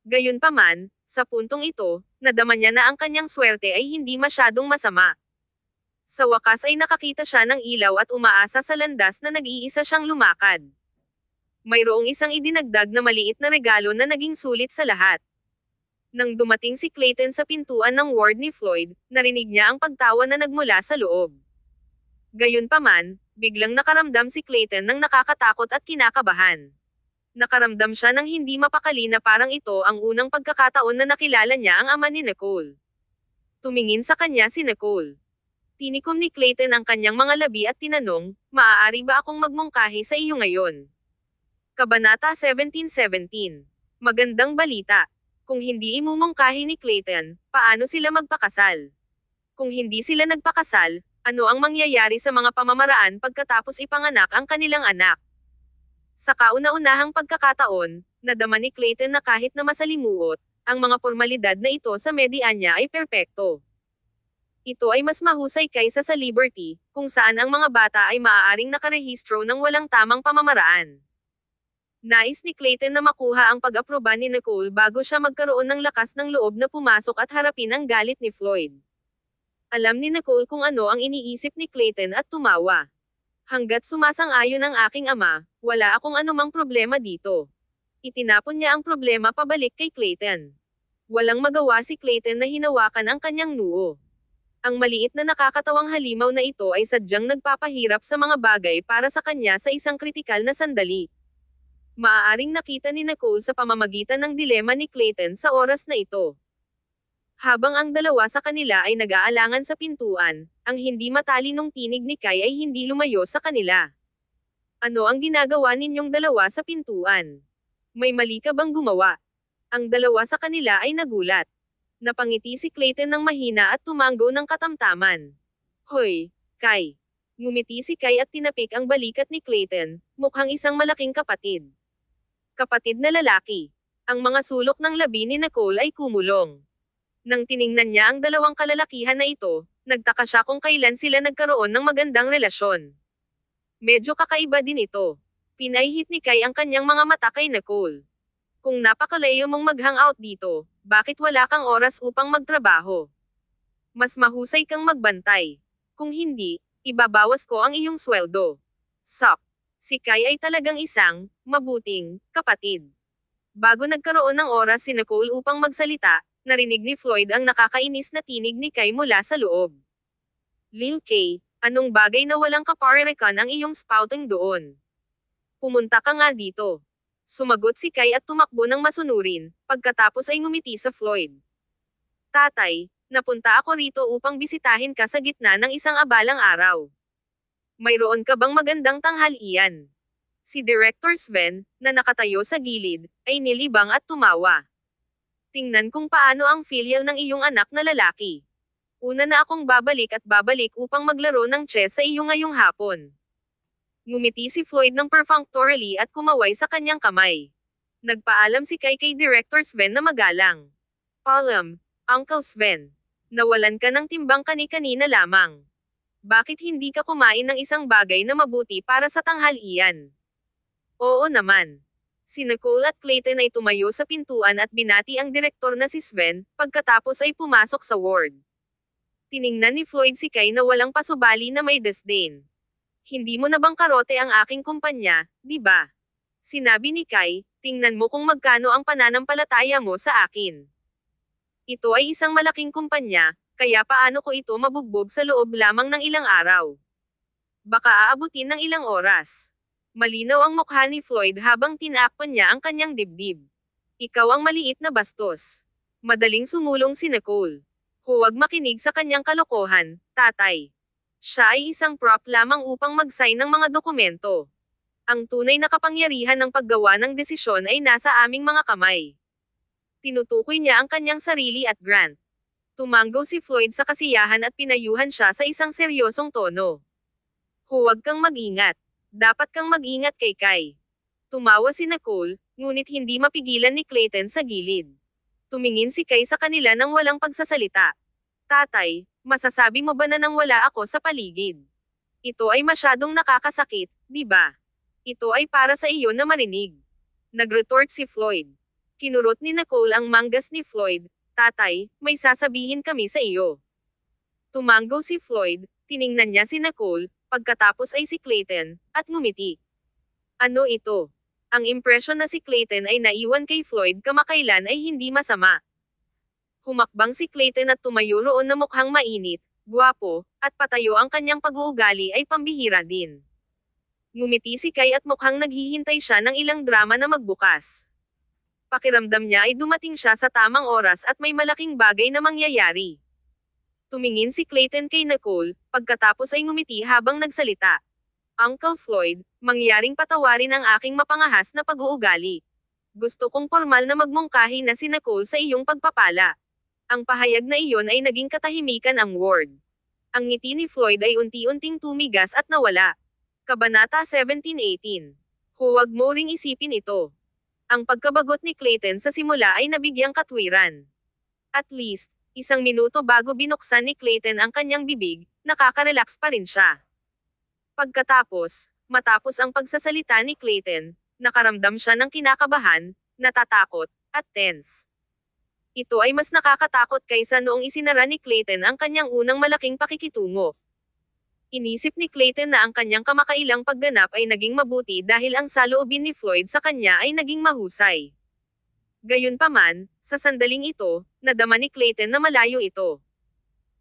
Gayunpaman, sa puntong ito, nadama niya na ang kanyang swerte ay hindi masyadong masama. Sa wakas ay nakakita siya ng ilaw at umaasa sa landas na nag-iisa siyang lumakad. Mayroong isang idinagdag na maliit na regalo na naging sulit sa lahat. Nang dumating si Clayton sa pintuan ng ward ni Floyd, narinig niya ang pagtawa na nagmula sa loob. Gayunpaman, biglang nakaramdam si Clayton ng nakakatakot at kinakabahan. Nakaramdam siya ng hindi mapakali na parang ito ang unang pagkakataon na nakilala niya ang ama ni Nicole. Tumingin sa kanya si Nicole. Tinikom ni Clayton ang kanyang mga labi at tinanong, maaari ba akong magmungkahi sa iyo ngayon? Kabanata 17:17. Magandang balita. Kung hindi imumungkahi ni Clayton, paano sila magpakasal? Kung hindi sila nagpakasal, ano ang mangyayari sa mga pamamaraan pagkatapos ipanganak ang kanilang anak? Sa kauna-unahang pagkakataon, nadama ni Clayton na kahit na masalimuot, ang mga pormalidad na ito sa media niya ay perpekto. Ito ay mas mahusay kaysa sa Liberty, kung saan ang mga bata ay maaaring nakarehistro ng walang tamang pamamaraan. Nais ni Clayton na makuha ang pag-aproba ni Nicole bago siya magkaroon ng lakas ng loob na pumasok at harapin ang galit ni Floyd. Alam ni Nicole kung ano ang iniisip ni Clayton at tumawa. Hanggat sumasang-ayon ang aking ama, wala akong anumang problema dito. Itinapon niya ang problema pabalik kay Clayton. Walang magawa si Clayton na hinawakan ang kanyang noo. Ang maliit na nakakatawang halimaw na ito ay sadyang nagpapahirap sa mga bagay para sa kanya sa isang kritikal na sandali. Maaaring nakita ni Nicole sa pamamagitan ng dilema ni Clayton sa oras na ito. Habang ang dalawa sa kanila ay nag-aalangan sa pintuan, ang hindi matalinong tinig ni Kai ay hindi lumayo sa kanila. Ano ang ginagawa ninyong dalawa sa pintuan? May mali ka bang gumawa? Ang dalawa sa kanila ay nagulat. Napangiti si Clayton ng mahina at tumanggo ng katamtaman. Hoy, Kai. Ngumiti si Kai at tinapik ang balikat ni Clayton, mukhang isang malaking kapatid. Kapatid na lalaki. Ang mga sulok ng labi ni Nicole ay kumulong. Nang tiningnan niya ang dalawang kalalakihan na ito, nagtaka siya kung kailan sila nagkaroon ng magandang relasyon. Medyo kakaiba din ito. Pinahihit ni Kai ang kanyang mga mata kay Nicole. Kung napakalayo mong mag-hangout dito, bakit wala kang oras upang magtrabaho? Mas mahusay kang magbantay. Kung hindi, ibabawas ko ang iyong sweldo. Sok. Si Kai ay talagang isang mabuting kapatid. Bago nagkaroon ng oras si Nicole upang magsalita, narinig ni Floyd ang nakakainis na tinig ni Kai mula sa loob. Lil Kay, anong bagay na walang kaparerekan ang iyong spouting doon? Pumunta ka nga dito. Sumagot si Kai at tumakbo ng masunurin, pagkatapos ay ngumiti sa Floyd. Tatay, napunta ako rito upang bisitahin ka sa gitna ng isang abalang araw. Mayroon ka bang magandang tanghalian? Si Director Sven, na nakatayo sa gilid, ay nilibang at tumawa. Tingnan kung paano ang filial ng iyong anak na lalaki. Una na akong babalik upang maglaro ng chess sa iyo ngayong hapon. Ngumiti si Floyd ng perfunctorily at kumaway sa kanyang kamay. Nagpaalam si Kai kay Director Sven na magalang. Paalam, Uncle Sven. Nawalan ka ng timbang kani-kanina lamang. Bakit hindi ka kumain ng isang bagay na mabuti para sa tanghalian? Oo naman. Si Nicole at Clayton ay tumayo sa pintuan at binati ang direktor na si Sven, pagkatapos ay pumasok sa ward. Tiningnan ni Floyd si Kai na walang pasubali na may disdain. Hindi mo na bang karote ang aking kumpanya, di ba? Sinabi ni Kai, tingnan mo kung magkano ang pananampalataya mo sa akin. Ito ay isang malaking kumpanya, kaya paano ko ito mabugbog sa loob lamang ng ilang araw? Baka aabutin ng ilang oras. Malinaw ang mukha ni Floyd habang tinakpan niya ang kanyang dibdib. Ikaw ang maliit na bastos. Madaling sumulong si Nicole. Huwag makinig sa kanyang kalokohan, tatay. Siya ay isang prop lamang upang mag-sign ng mga dokumento. Ang tunay na kapangyarihan ng paggawa ng desisyon ay nasa aming mga kamay. Tinutukoy niya ang kanyang sarili at Grant. Tumanggo si Floyd sa kasiyahan at pinayuhan siya sa isang seryosong tono. Huwag kang mag-ingat. Dapat kang mag-ingat kay Kai. Tumawa si Nicole, ngunit hindi mapigilan ni Clayton sa gilid. Tumingin si Kai sa kanila nang walang pagsasalita. Tatay, masasabi mo ba na nang wala ako sa paligid? Ito ay masyadong nakakasakit, di ba? Ito ay para sa iyo na marinig. Nagretort si Floyd. Kinurot ni Nicole ang manggas ni Floyd. Tatay, may sasabihin kami sa iyo. Tumanggo si Floyd, tiningnan niya si Nicole, pagkatapos ay si Clayton, at ngumiti. Ano ito? Ang impresyon na si Clayton ay naiwan kay Floyd kamakailan ay hindi masama. Humakbang si Clayton at tumayo roon na mukhang mainit, gwapo, at patayo ang kanyang pag-uugali ay pambihira din. Ngumiti si Kai at mukhang naghihintay siya ng ilang drama na magbukas. Pakiramdam niya ay dumating siya sa tamang oras at may malaking bagay na mangyayari. Tumingin si Clayton kay Nicole, pagkatapos ay ngumiti habang nagsalita. Uncle Floyd, mangyaring patawarin ang aking mapangahas na pag-uugali. Gusto kong formal na magmungkahi na si Nicole sa iyong pagpapala. Ang pahayag na iyon ay naging katahimikan ang ward. Ang ngiti ni Floyd ay unti-unting tumigas at nawala. Kabanata 17-18. Huwag mo ring isipin ito. Ang pagkabagot ni Clayton sa simula ay nabigyang katwiran. At least, Isang minuto bago binuksan ni Clayton ang kanyang bibig, nakaka-relax pa rin siya. Pagkatapos, matapos ang pagsasalita ni Clayton, nakaramdam siya ng kinakabahan, natatakot, at tense. Ito ay mas nakakatakot kaysa noong isinara ni Clayton ang kanyang unang malaking pakikitungo. Inisip ni Clayton na ang kanyang kamakailang pagganap ay naging mabuti dahil ang saloobin ni Floyd sa kanya ay naging mahusay. Gayunpaman, sa sandaling ito, nadama ni Clayton na malayo ito.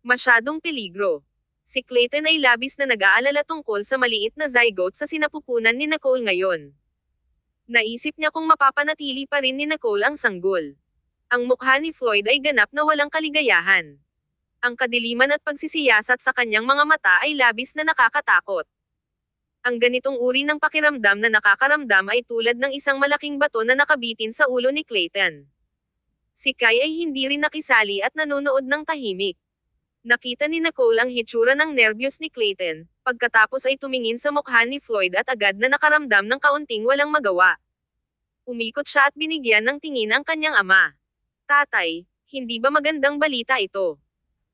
Masyadong peligro. Si Clayton ay labis na nag-aalala tungkol sa maliit na zygote sa sinapupunan ni Nicole ngayon. Naisip niya kung mapapanatili pa rin ni Nicole ang sanggol. Ang mukha ni Floyd ay ganap na walang kaligayahan. Ang kadiliman at pagsisiyasat sa kanyang mga mata ay labis na nakakatakot. Ang ganitong uri ng pakiramdam na nakakaramdam ay tulad ng isang malaking bato na nakabitin sa ulo ni Clayton. Si Kai ay hindi rin nakisali at nanonood ng tahimik. Nakita ni Nicole ang hitsura ng nervyos ni Clayton, pagkatapos ay tumingin sa mukha ni Floyd at agad na nakaramdam ng kaunting walang magawa. Umikot siya at binigyan ng tingin ang kanyang ama. Tatay, hindi ba magandang balita ito?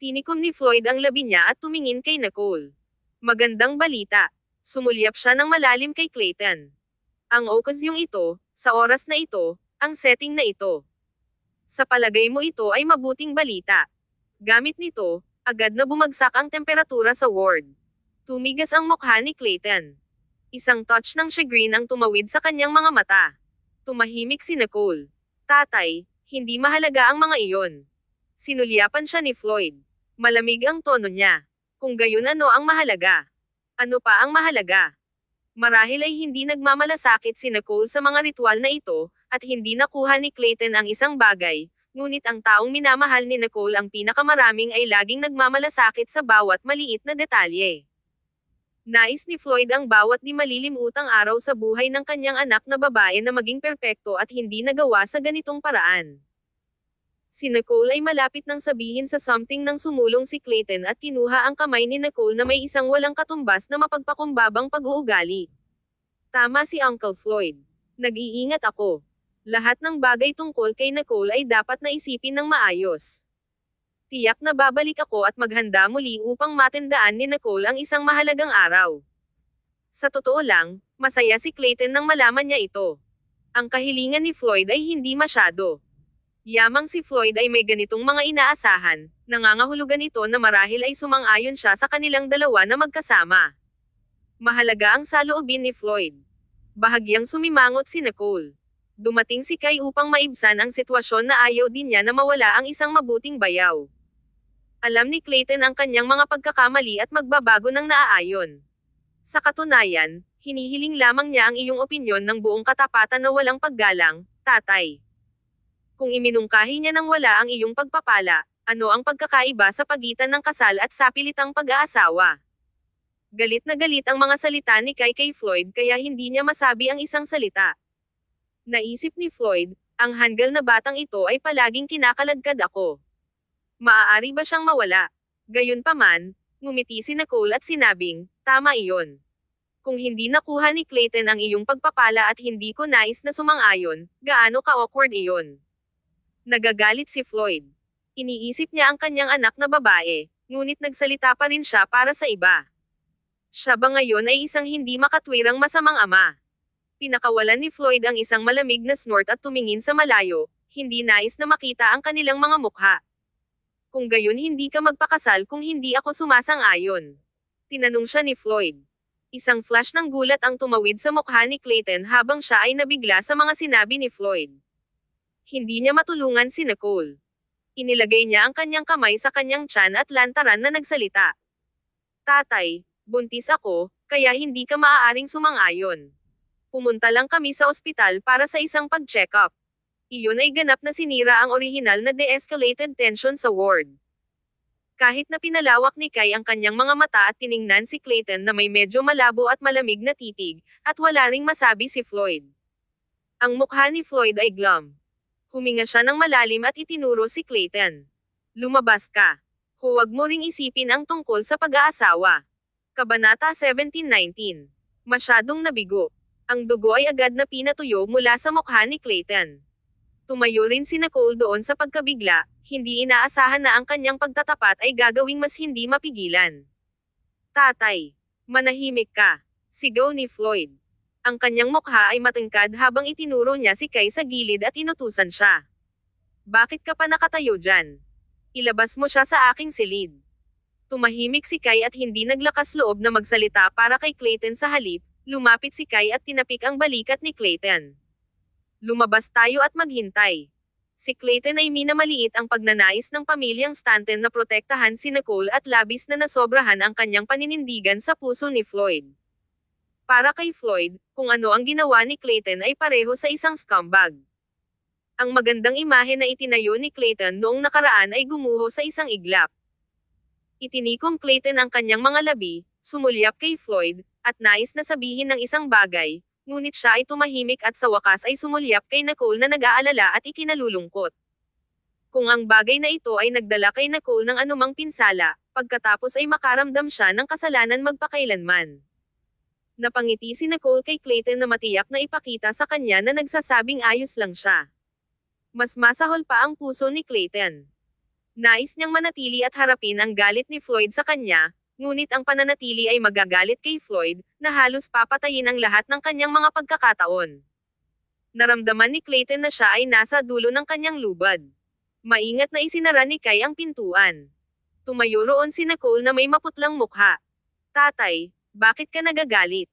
Tinikom ni Floyd ang labi niya at tumingin kay Nicole. Magandang balita. Sumulyap siya ng malalim kay Clayton. Ang okasyong ito, sa oras na ito, ang setting na ito. Sa palagay mo ito ay mabuting balita. Gamit nito, agad na bumagsak ang temperatura sa ward. Tumigas ang mukha ni Clayton. Isang touch ng chagrin ang tumawid sa kanyang mga mata. Tumahimik si Nicole. Tatay, hindi mahalaga ang mga iyon. Sinulyapan siya ni Floyd. Malamig ang tono niya. Kung gayon ano ang mahalaga? Ano pa ang mahalaga? Marahil ay hindi nagmamalasakit si Nicole sa mga ritual na ito, at hindi nakuha ni Clayton ang isang bagay, ngunit ang taong minamahal ni Nicole ang pinakamaraming ay laging nagmamalasakit sa bawat maliit na detalye. Nais ni Floyd ang bawat di malilimutang araw sa buhay ng kanyang anak na babae na maging perpekto at hindi nagawa sa ganitong paraan. Si Nicole ay malapit nang sabihin sa something nang sumulong si Clayton at kinuha ang kamay ni Nicole na may isang walang katumbas na mapagpakumbabang pag-uugali. Tama si Uncle Floyd. Nag-iingat ako. Lahat ng bagay tungkol kay Nicole ay dapat na isipin ng maayos. Tiyak na babalik ako at maghanda muli upang matandaan ni Nicole ang isang mahalagang araw. Sa totoo lang, masaya si Clayton nang malaman niya ito. Ang kahilingan ni Floyd ay hindi masyado. Yamang si Floyd ay may ganitong mga inaasahan, nangangahulugan ito na marahil ay sumang-ayon siya sa kanilang dalawa na magkasama. Mahalaga ang saloobin ni Floyd. Bahagyang sumimangot si Nicole. Dumating si Kai upang maibsan ang sitwasyon na ayaw din niya na mawala ang isang mabuting bayaw. Alam ni Clayton ang kanyang mga pagkakamali at magbabago ng naaayon. Sa katunayan, hinihiling lamang niya ang iyong opinyon ng buong katapatan na walang paggalang, tatay. Kung iminungkahi niya nang wala ang iyong pagpapala, ano ang pagkakaiba sa pagitan ng kasal at sapilitang pag-aasawa? Galit na galit ang mga salita ni Kai kay Floyd kaya hindi niya masabi ang isang salita. Naisip ni Floyd, ang hanggal na batang ito ay palaging kinakaladkad ako. Maaari ba siyang mawala? Gayunpaman, ngumiti si Nicole at sinabing, tama iyon. Kung hindi nakuha ni Clayton ang iyong pagpapala at hindi ko nais na sumang-ayon, gaano ka-awkward iyon? Nagagalit si Floyd. Iniisip niya ang kanyang anak na babae, ngunit nagsalita pa rin siya para sa iba. Siya ba ngayon ay isang hindi makatwirang masamang ama? Pinakawalan ni Floyd ang isang malamig na snort at tumingin sa malayo, hindi nais na makita ang kanilang mga mukha. Kung gayon hindi ka magpakasal kung hindi ako sumasang-ayon. Tinanong siya ni Floyd. Isang flash ng gulat ang tumawid sa mukha ni Clayton habang siya ay nabigla sa mga sinabi ni Floyd. Hindi niya matulungan si Nicole. Inilagay niya ang kanyang kamay sa kanyang tiyan at lantaran na nagsalita. Tatay, buntis ako, kaya hindi ka maaaring sumang-ayon. Pumunta lang kami sa ospital para sa isang pag-check-up. Iyon ay ganap na sinira ang orihinal na de-escalated tension sa ward. Kahit na pinalawak ni Kai ang kanyang mga mata at tiningnan si Clayton na may medyo malabo at malamig na titig, at wala ring masabi si Floyd. Ang mukha ni Floyd ay glum. Huminga siya ng malalim at itinuro si Clayton. Lumabas ka. Huwag mo ring isipin ang tungkol sa pag-aasawa. Kabanata 17:19. Masyadong nabigo. Ang dugo ay agad na pinatuyo mula sa mukha ni Clayton. Tumayo rin si Nicole doon sa pagkabigla, hindi inaasahan na ang kanyang pagtatapat ay gagawing mas hindi mapigilan. Tatay, manahimik ka, sigaw ni Floyd. Ang kanyang mukha ay matingkad habang itinuro niya si Kai sa gilid at inutusan siya. Bakit ka pa nakatayo dyan? Ilabas mo siya sa aking silid. Tumahimik si Kai at hindi naglakas loob na magsalita para kay Clayton sa halip, lumapit si Kai at tinapik ang balikat ni Clayton. Lumabas tayo at maghintay. Si Clayton ay minamaliit ang pagnanais ng pamilyang Stanton na protektahan si Nicole at labis na nasobrahan ang kanyang paninindigan sa puso ni Floyd. Para kay Floyd, kung ano ang ginawa ni Clayton ay pareho sa isang scumbag. Ang magandang imahe na itinayo ni Clayton noong nakaraan ay gumuho sa isang iglap. Itinikom Clayton ang kanyang mga labi, sumulyap kay Floyd, at nais na sabihin ng isang bagay, ngunit siya ay tumahimik at sa wakas ay sumulyap kay Nicole na nag-aalala at ikinalulungkot. Kung ang bagay na ito ay nagdala kay Nicole ng anumang pinsala, pagkatapos ay makaramdam siya ng kasalanan magpakailanman. Napangiti si Nicole kay Clayton na matiyak na ipakita sa kanya na nagsasabing ayos lang siya. Mas masahol pa ang puso ni Clayton. Nais niyang manatili at harapin ang galit ni Floyd sa kanya, ngunit ang pananatili ay magagalit kay Floyd, na halos papatayin ang lahat ng kanyang mga pagkakataon. Naramdaman ni Clayton na siya ay nasa dulo ng kanyang lubad. Maingat na isinara ni Kai ang pintuan. Tumayo roon si Nicole na may maputlang mukha. Tatay, bakit ka nagagalit?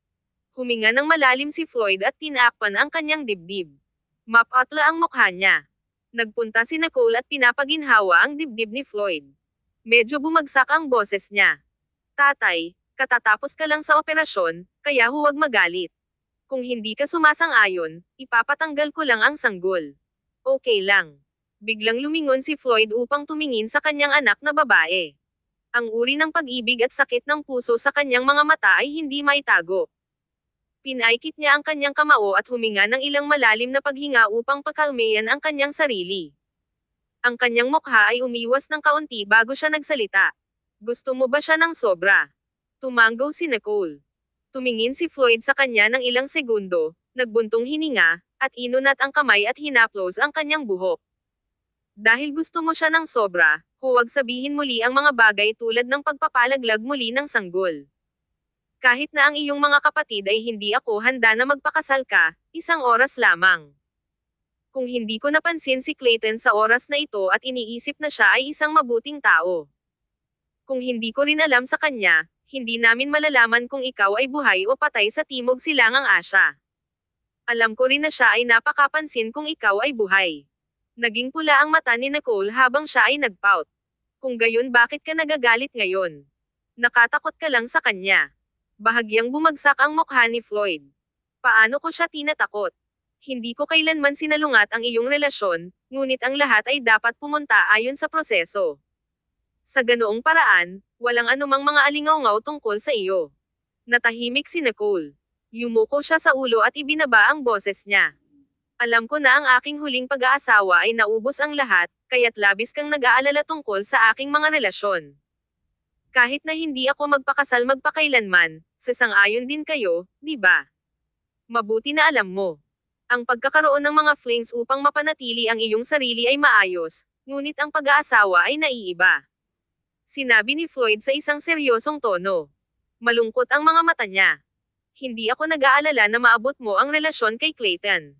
Huminga ng malalim si Floyd at tinakpan ang kanyang dibdib. Mapatla ang mukha niya. Nagpunta si Nicole at pinapaginhawa ang dibdib ni Floyd. Medyo bumagsak ang boses niya. Tatay, katatapos ka lang sa operasyon, kaya huwag magalit. Kung hindi ka sumasang-ayon, ipapatanggal ko lang ang sanggol. Okay lang. Biglang lumingon si Floyd upang tumingin sa kanyang anak na babae. Ang uri ng pag-ibig at sakit ng puso sa kanyang mga mata ay hindi maitago. Pinaikit niya ang kanyang kamao at huminga ng ilang malalim na paghinga upang pakalmayan ang kanyang sarili. Ang kanyang mukha ay umiwas ng kaunti bago siya nagsalita. Gusto mo ba siya ng sobra? Tumanggaw si Nicole. Tumingin si Floyd sa kanya ng ilang segundo, nagbuntong hininga, at inunat ang kamay at hinaplos ang kanyang buhok. Dahil gusto mo siya ng sobra, huwag sabihin muli ang mga bagay tulad ng pagpapalaglag muli ng sanggol. Kahit na ang iyong mga kapatid ay hindi ako handa na magpakasal ka, isang oras lamang. Kung hindi ko napansin si Clayton sa oras na ito at iniisip na siya ay isang mabuting tao. Kung hindi ko rin alam sa kanya, hindi namin malalaman kung ikaw ay buhay o patay sa Timog Silangang Asya. Alam ko rin na siya ay napakapansin kung ikaw ay buhay. Naging pula ang mata ni Nicole habang siya ay nagpout. Kung gayon bakit ka nagagalit ngayon? Nakatakot ka lang sa kanya. Bahagyang bumagsak ang mukha ni Floyd. Paano ko siya tinatakot? Hindi ko kailanman sinalungat ang iyong relasyon, ngunit ang lahat ay dapat pumunta ayon sa proseso. Sa ganoong paraan, walang anumang mga alingaw-ngaw tungkol sa iyo. Natahimik si Nicole. Yumuko siya sa ulo at ibinaba ang boses niya. Alam ko na ang aking huling pag-aasawa ay naubos ang lahat, kaya't labis kang nag-aalala tungkol sa aking mga relasyon. Kahit na hindi ako magpakasal magpakailanman, sasang-ayon din kayo, di ba? Mabuti na alam mo. Ang pagkakaroon ng mga flings upang mapanatili ang iyong sarili ay maayos, ngunit ang pag-aasawa ay naiiba. Sinabi ni Floyd sa isang seryosong tono. Malungkot ang mga mata niya. Hindi ako nag-aalala na maabot mo ang relasyon kay Clayton.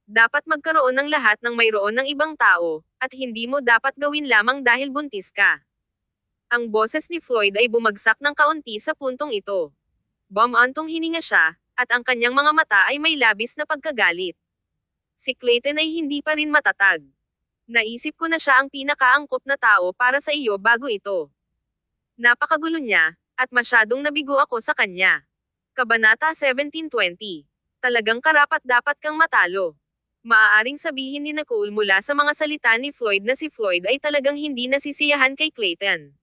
Dapat magkaroon ng lahat ng mayroon ng ibang tao, at hindi mo dapat gawin lamang dahil buntis ka. Ang boses ni Floyd ay bumagsak ng kaunti sa puntong ito. Bumantong hininga siya, at ang kanyang mga mata ay may labis na pagkagalit. Si Clayton ay hindi pa rin matatag. Naisip ko na siya ang pinakaangkop na tao para sa iyo bago ito. Napakagulo niya, at masyadong nabigo ako sa kanya. Kabanata 17:20. Talagang karapat-dapat kang matalo. Maaaring sabihin ni Nicole mula sa mga salita ni Floyd na si Floyd ay talagang hindi nasisiyahan kay Clayton.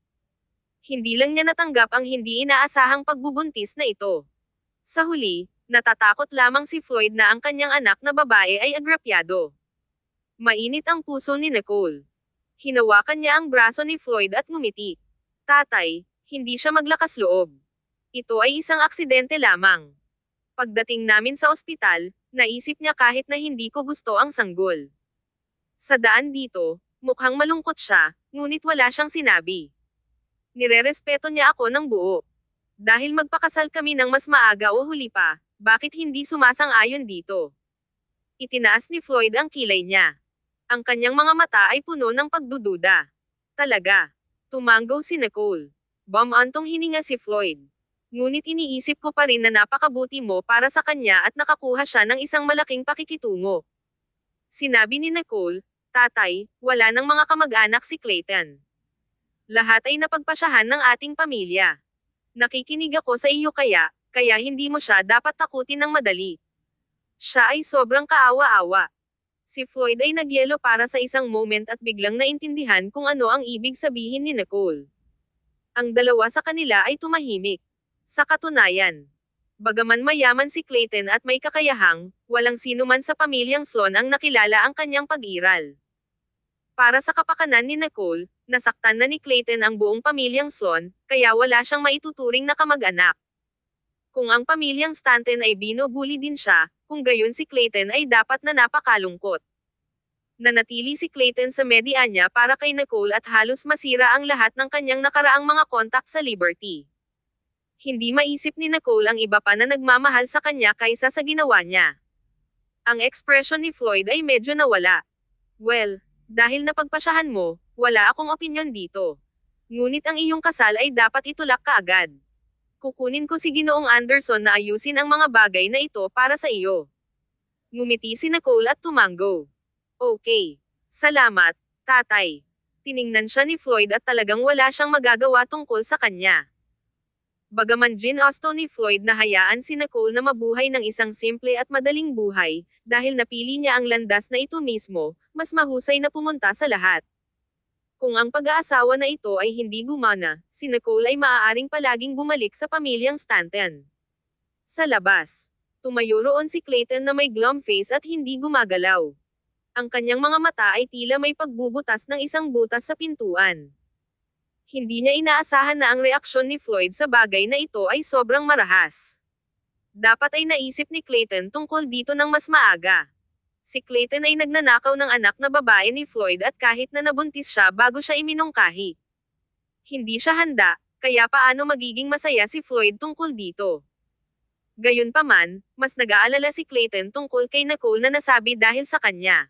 Hindi lang niya natanggap ang hindi inaasahang pagbubuntis na ito. Sa huli, natatakot lamang si Floyd na ang kanyang anak na babae ay agrabyado. Mainit ang puso ni Nicole. Hinawakan niya ang braso ni Floyd at ngumiti. Tatay, hindi siya maglakas loob. Ito ay isang aksidente lamang. Pagdating namin sa ospital, naisip niya kahit na hindi ko gusto ang sanggol. Sa daan dito, mukhang malungkot siya, ngunit wala siyang sinabi. Nirerespeto niya ako ng buo. Dahil magpakasal kami ng mas maaga o huli pa, bakit hindi sumasang-ayon dito? Itinaas ni Floyd ang kilay niya. Ang kanyang mga mata ay puno ng pagdududa. Talaga. Tumango si Nicole. Bumantong hininga si Floyd. Ngunit iniisip ko pa rin na napakabuti mo para sa kanya at nakakuha siya ng isang malaking pakikitungo. Sinabi ni Nicole, Tatay, wala nang mga kamag-anak si Clayton. Lahat ay napagpasyahan ng ating pamilya. Nakikinig ako sa iyo kaya hindi mo siya dapat takutin ng madali. Siya ay sobrang kaawa-awa. Si Floyd ay nagyelo para sa isang moment at biglang naintindihan kung ano ang ibig sabihin ni Nicole. Ang dalawa sa kanila ay tumahimik. Sa katunayan, bagaman mayaman si Clayton at may kakayahang, walang sino man sa pamilyang Sloan ang nakilala ang kanyang pag-iral. Para sa kapakanan ni Nicole, nasaktan na ni Clayton ang buong pamilyang Sloan, kaya wala siyang maituturing na kamag-anak. Kung ang pamilyang Stanton ay binubuli din siya, kung gayon si Clayton ay dapat na napakalungkot. Nanatili si Clayton sa media niya para kay Nicole at halos masira ang lahat ng kanyang nakaraang mga kontak sa Liberty. Hindi maisip ni Nicole ang iba pa na nagmamahal sa kanya kaysa sa ginawa niya. Ang ekspresyon ni Floyd ay medyo nawala. Well, dahil napagpasyahan mo, wala akong opinyon dito. Ngunit ang iyong kasal ay dapat itulak kaagad. Kukunin ko si Ginoong Anderson na ayusin ang mga bagay na ito para sa iyo. Ngumiti si Nicole at tumango. Okay. Salamat, tatay. Tiningnan siya ni Floyd at talagang wala siyang magagawa tungkol sa kanya. Bagaman ginusto ni Floyd na hayaan si Nicole na mabuhay ng isang simple at madaling buhay, dahil napili niya ang landas na ito mismo, mas mahusay na pumunta sa lahat. Kung ang pag-aasawa na ito ay hindi gumana, si Nicole ay maaaring palaging bumalik sa pamilyang Stanton. Sa labas, tumayo roon si Clayton na may glum face at hindi gumagalaw. Ang kanyang mga mata ay tila may pagbubutas ng isang butas sa pintuan. Hindi niya inaasahan na ang reaksyon ni Floyd sa bagay na ito ay sobrang marahas. Dapat ay naisip ni Clayton tungkol dito ng mas maaga. Si Clayton ay nagnanakaw ng anak na babae ni Floyd at kahit na nabuntis siya bago siya iminungkahi. Hindi siya handa, kaya paano magiging masaya si Floyd tungkol dito? Gayunpaman, mas nag-aalala si Clayton tungkol kay Nicole na nasabi dahil sa kanya.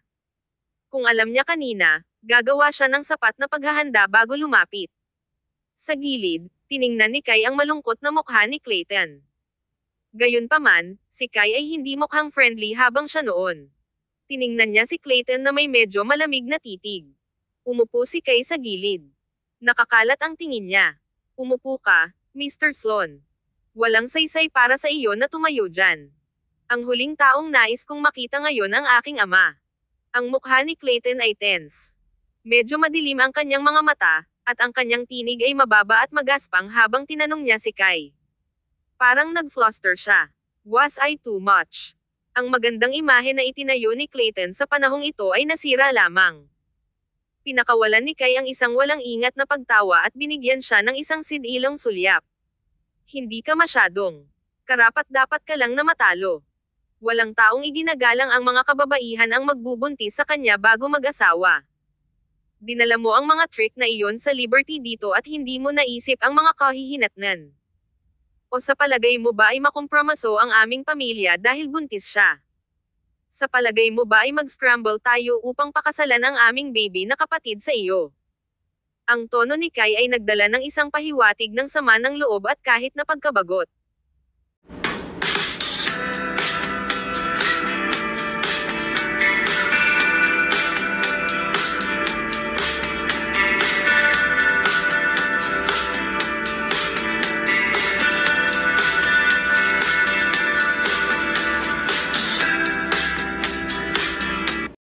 Kung alam niya kanina, gagawa siya ng sapat na paghahanda bago lumapit. Sa gilid, tiningnan ni Kai ang malungkot na mukha ni Clayton. Gayunpaman, si Kai ay hindi mukhang friendly habang siya noon. Tiningnan niya si Clayton na may medyo malamig na titig. Umupo si Kai sa gilid. Nakakalat ang tingin niya. Umupo ka, Mr. Sloan. Walang saysay para sa iyo na tumayo dyan. Ang huling taong nais kong makita ngayon ang aking ama. Ang mukha ni Clayton ay tense. Medyo madilim ang kanyang mga mata, at ang kanyang tinig ay mababa at magaspang habang tinanong niya si Kai. Parang nag-fluster siya. Was I too much? Ang magandang imahe na itinayo ni Clayton sa panahong ito ay nasira lamang. Pinakawalan ni Kai ang isang walang ingat na pagtawa at binigyan siya ng isang sidilong sulyap. Hindi ka masyadong. Karapat-dapat ka lang na matalo. Walang taong iginagalang ang mga kababaihan ang magbubuntis sa kanya bago mag-asawa. Dinala mo ang mga trick na iyon sa Liberty dito at hindi mo naisip ang mga kahihinatnan. O sa palagay mo ba ay makompromiso ang aming pamilya dahil buntis siya? Sa palagay mo ba ay mag-scramble tayo upang pakasalan ang aming baby na kapatid sa iyo? Ang tono ni Kai ay nagdala ng isang pahiwatig ng sama ng loob at kahit na pagkabagot.